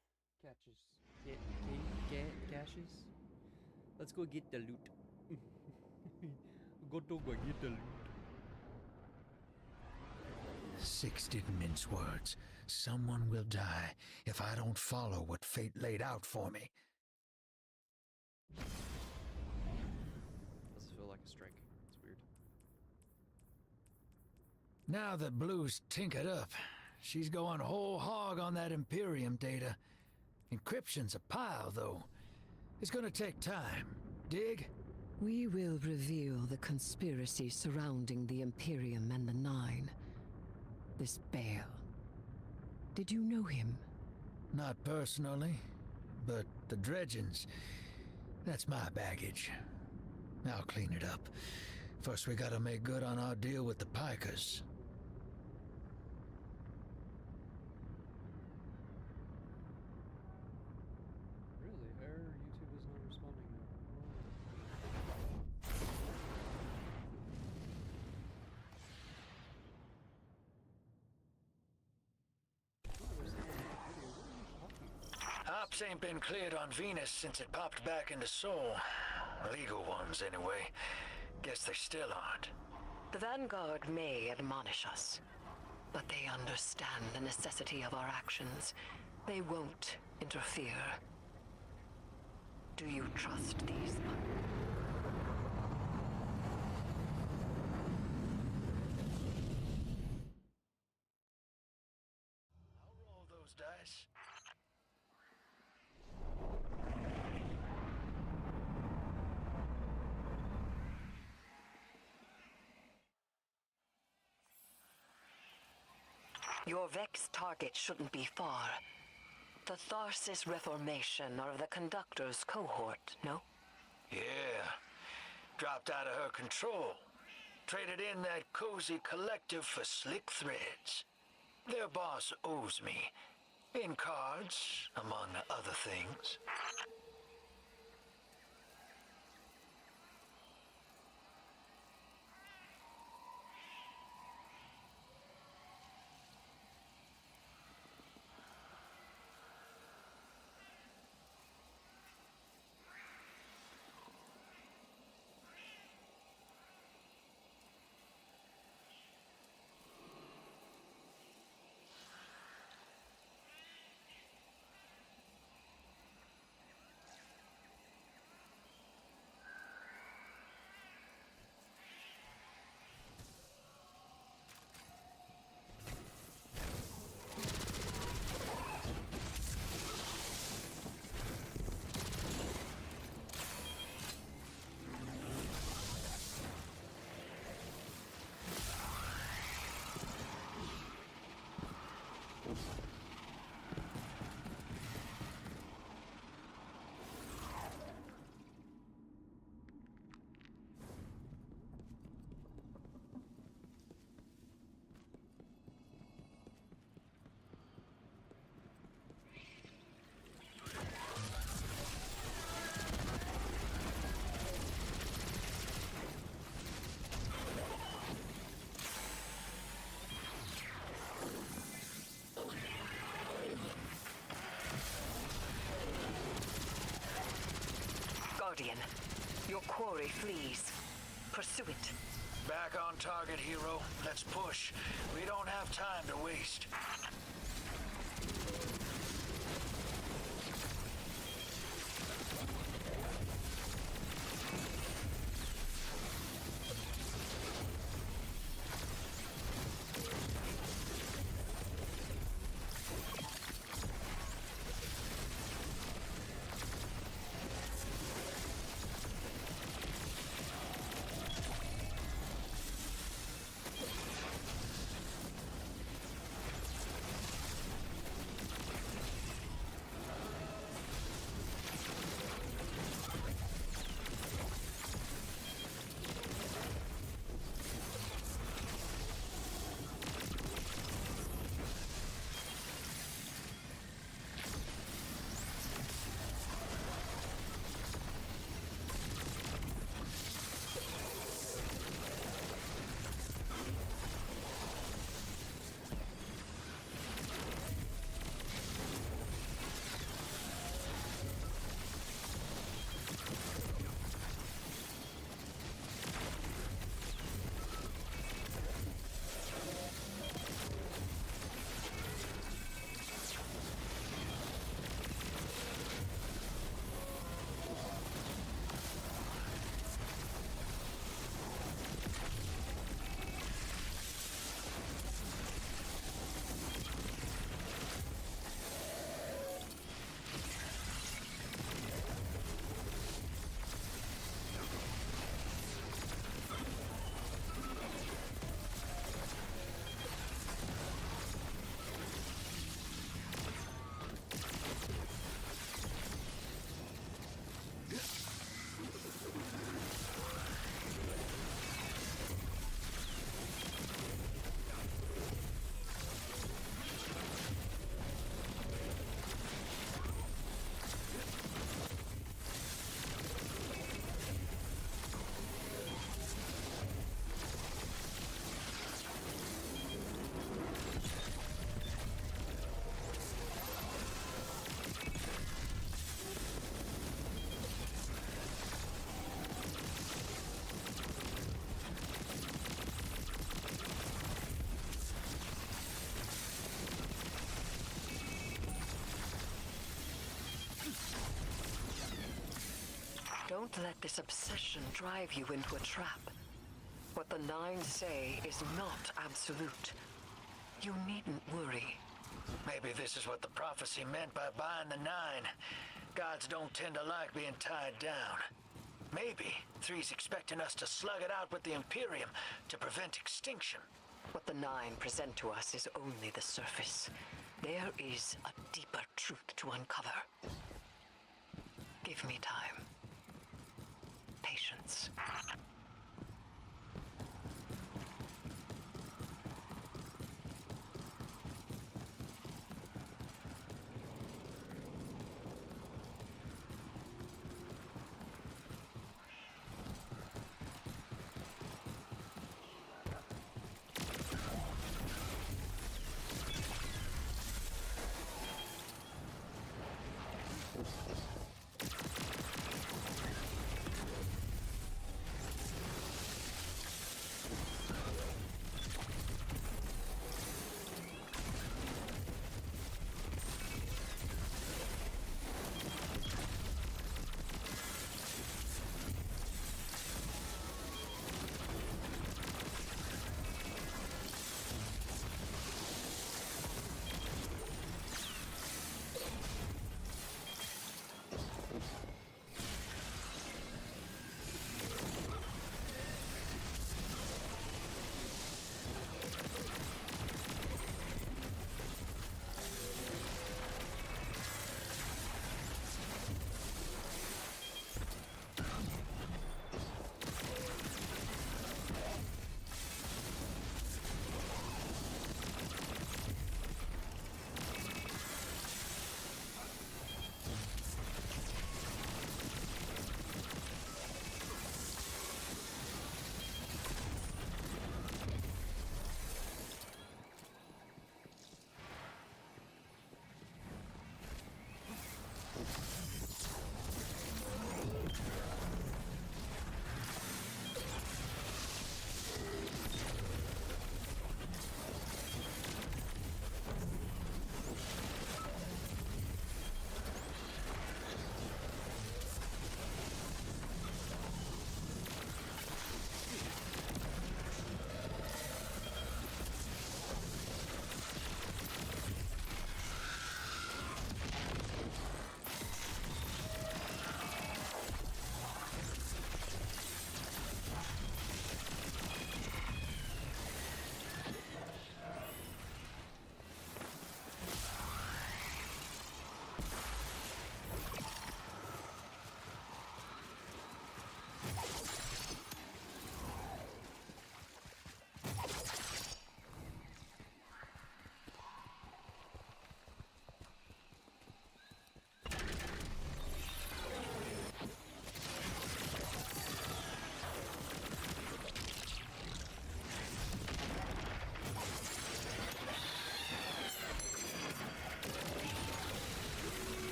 Catches. Caches? Let's go get the loot. Go get the loot. 6 didn't mince words. Someone will die if I don't follow what fate laid out for me. Does it feel like a strike? It's weird. Now that Blue's tinkered up, she's going whole hog on that Imperium data. Encryption's a pile, though. It's gonna take time. Dig? We will reveal the conspiracy surrounding the Imperium and the Nine. This Bale. Did you know him? Not personally, but the dredgings, that's my baggage. I'll clean it up. First, we gotta make good on our deal with the Pikers. Really? Error, YouTube is not responding now. Ops ain't been cleared on Venus since it popped back into Sol. Legal ones, anyway. Guess they still aren't. The Vanguard may admonish us, but they understand the necessity of our actions. They won't interfere. Do you trust these? I'll roll those dice. Your Vex target shouldn't be far. The Tharsis Reformation are the Conductor's cohort, no? Yeah. Dropped out of her control. Traded in that cozy collective for slick threads. Their boss owes me. In cards, among other things. Guardian, your quarry flees. Pursue it. Back on target, hero. Let's push. We don't have time to waste. Don't let this obsession drive you into a trap. What the Nine say is not absolute. You needn't worry. Maybe this is what the prophecy meant by buying the Nine. Gods don't tend to like being tied down. Maybe Three's expecting us to slug it out with the Imperium to prevent extinction. What the Nine present to us is only the surface. There is a deeper truth to uncover. Give me time. Patience.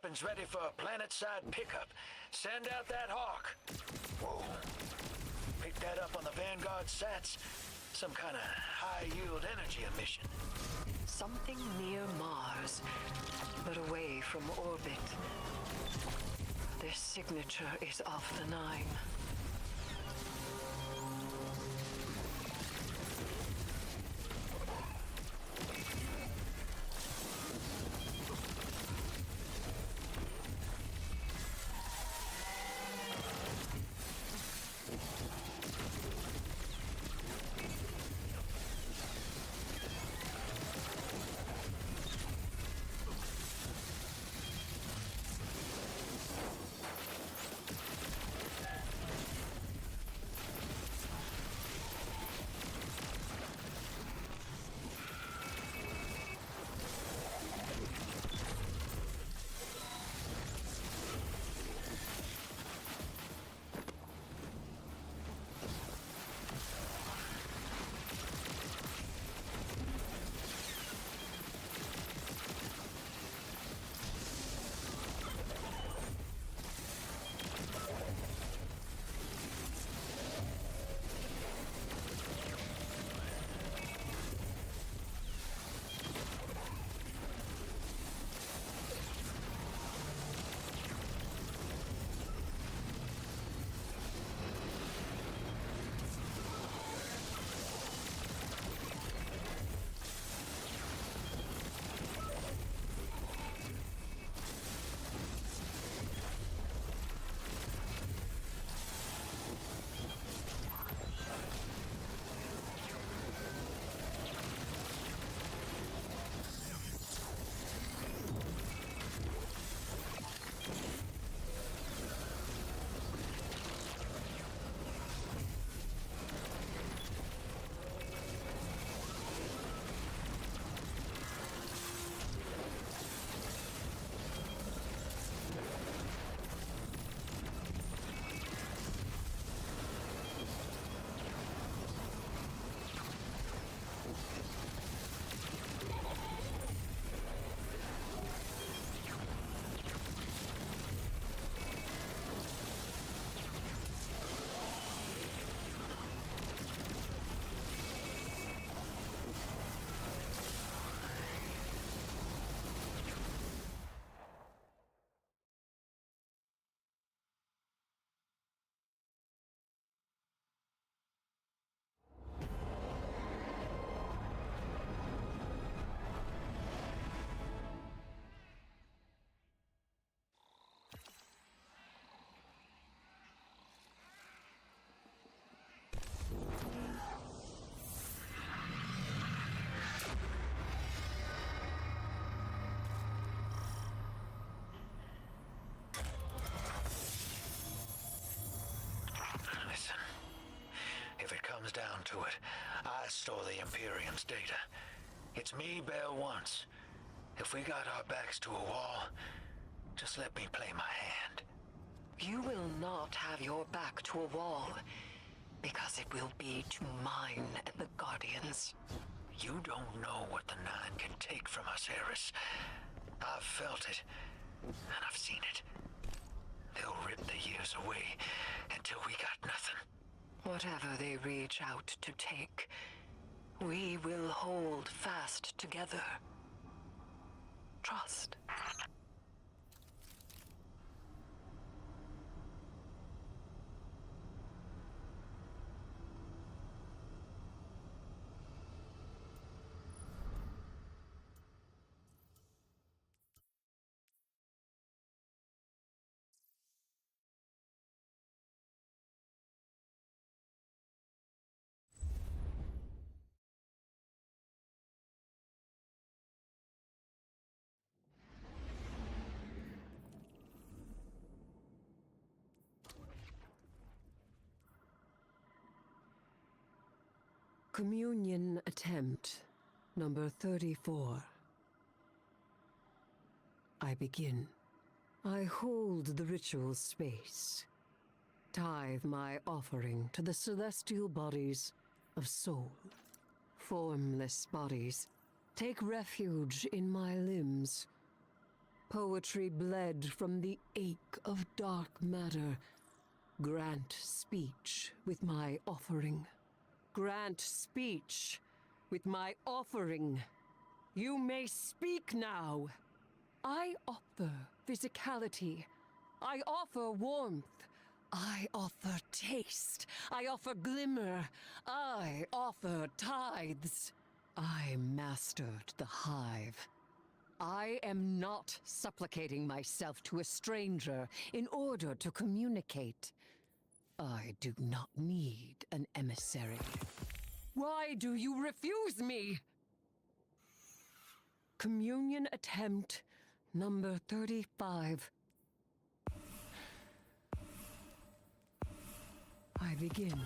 weapons ready for a planet-side pickup. Send out that hawk. Whoa. Pick that up on the Vanguard sats. Some kind of high-yield energy emission. Something near Mars, but away from orbit. Their signature is of the Nine. Down to it, I store the Imperium's data. It's me Bell wants. If we got our backs to a wall, just let me play my hand. You will not have your back to a wall, because it will be to mine and the Guardians. You don't know what the Nine can take from us, Eris. I've felt it, and I've seen it. They'll rip the years away until we got nothing. Whatever they reach out to take, we will hold fast together. Trust. Communion attempt number 34. I begin. I hold the ritual space. Tithe my offering to the celestial bodies of soul. Formless bodies, take refuge in my limbs. Poetry bled from the ache of dark matter. Grant speech with my offering. Grant speech with my offering. You may speak now. I offer physicality. I offer warmth. I offer taste. I offer glimmer. I offer tithes. I mastered the hive. I am not supplicating myself to a stranger in order to communicate. I do not need an emissary. Why do you refuse me? Communion attempt number 35. I begin.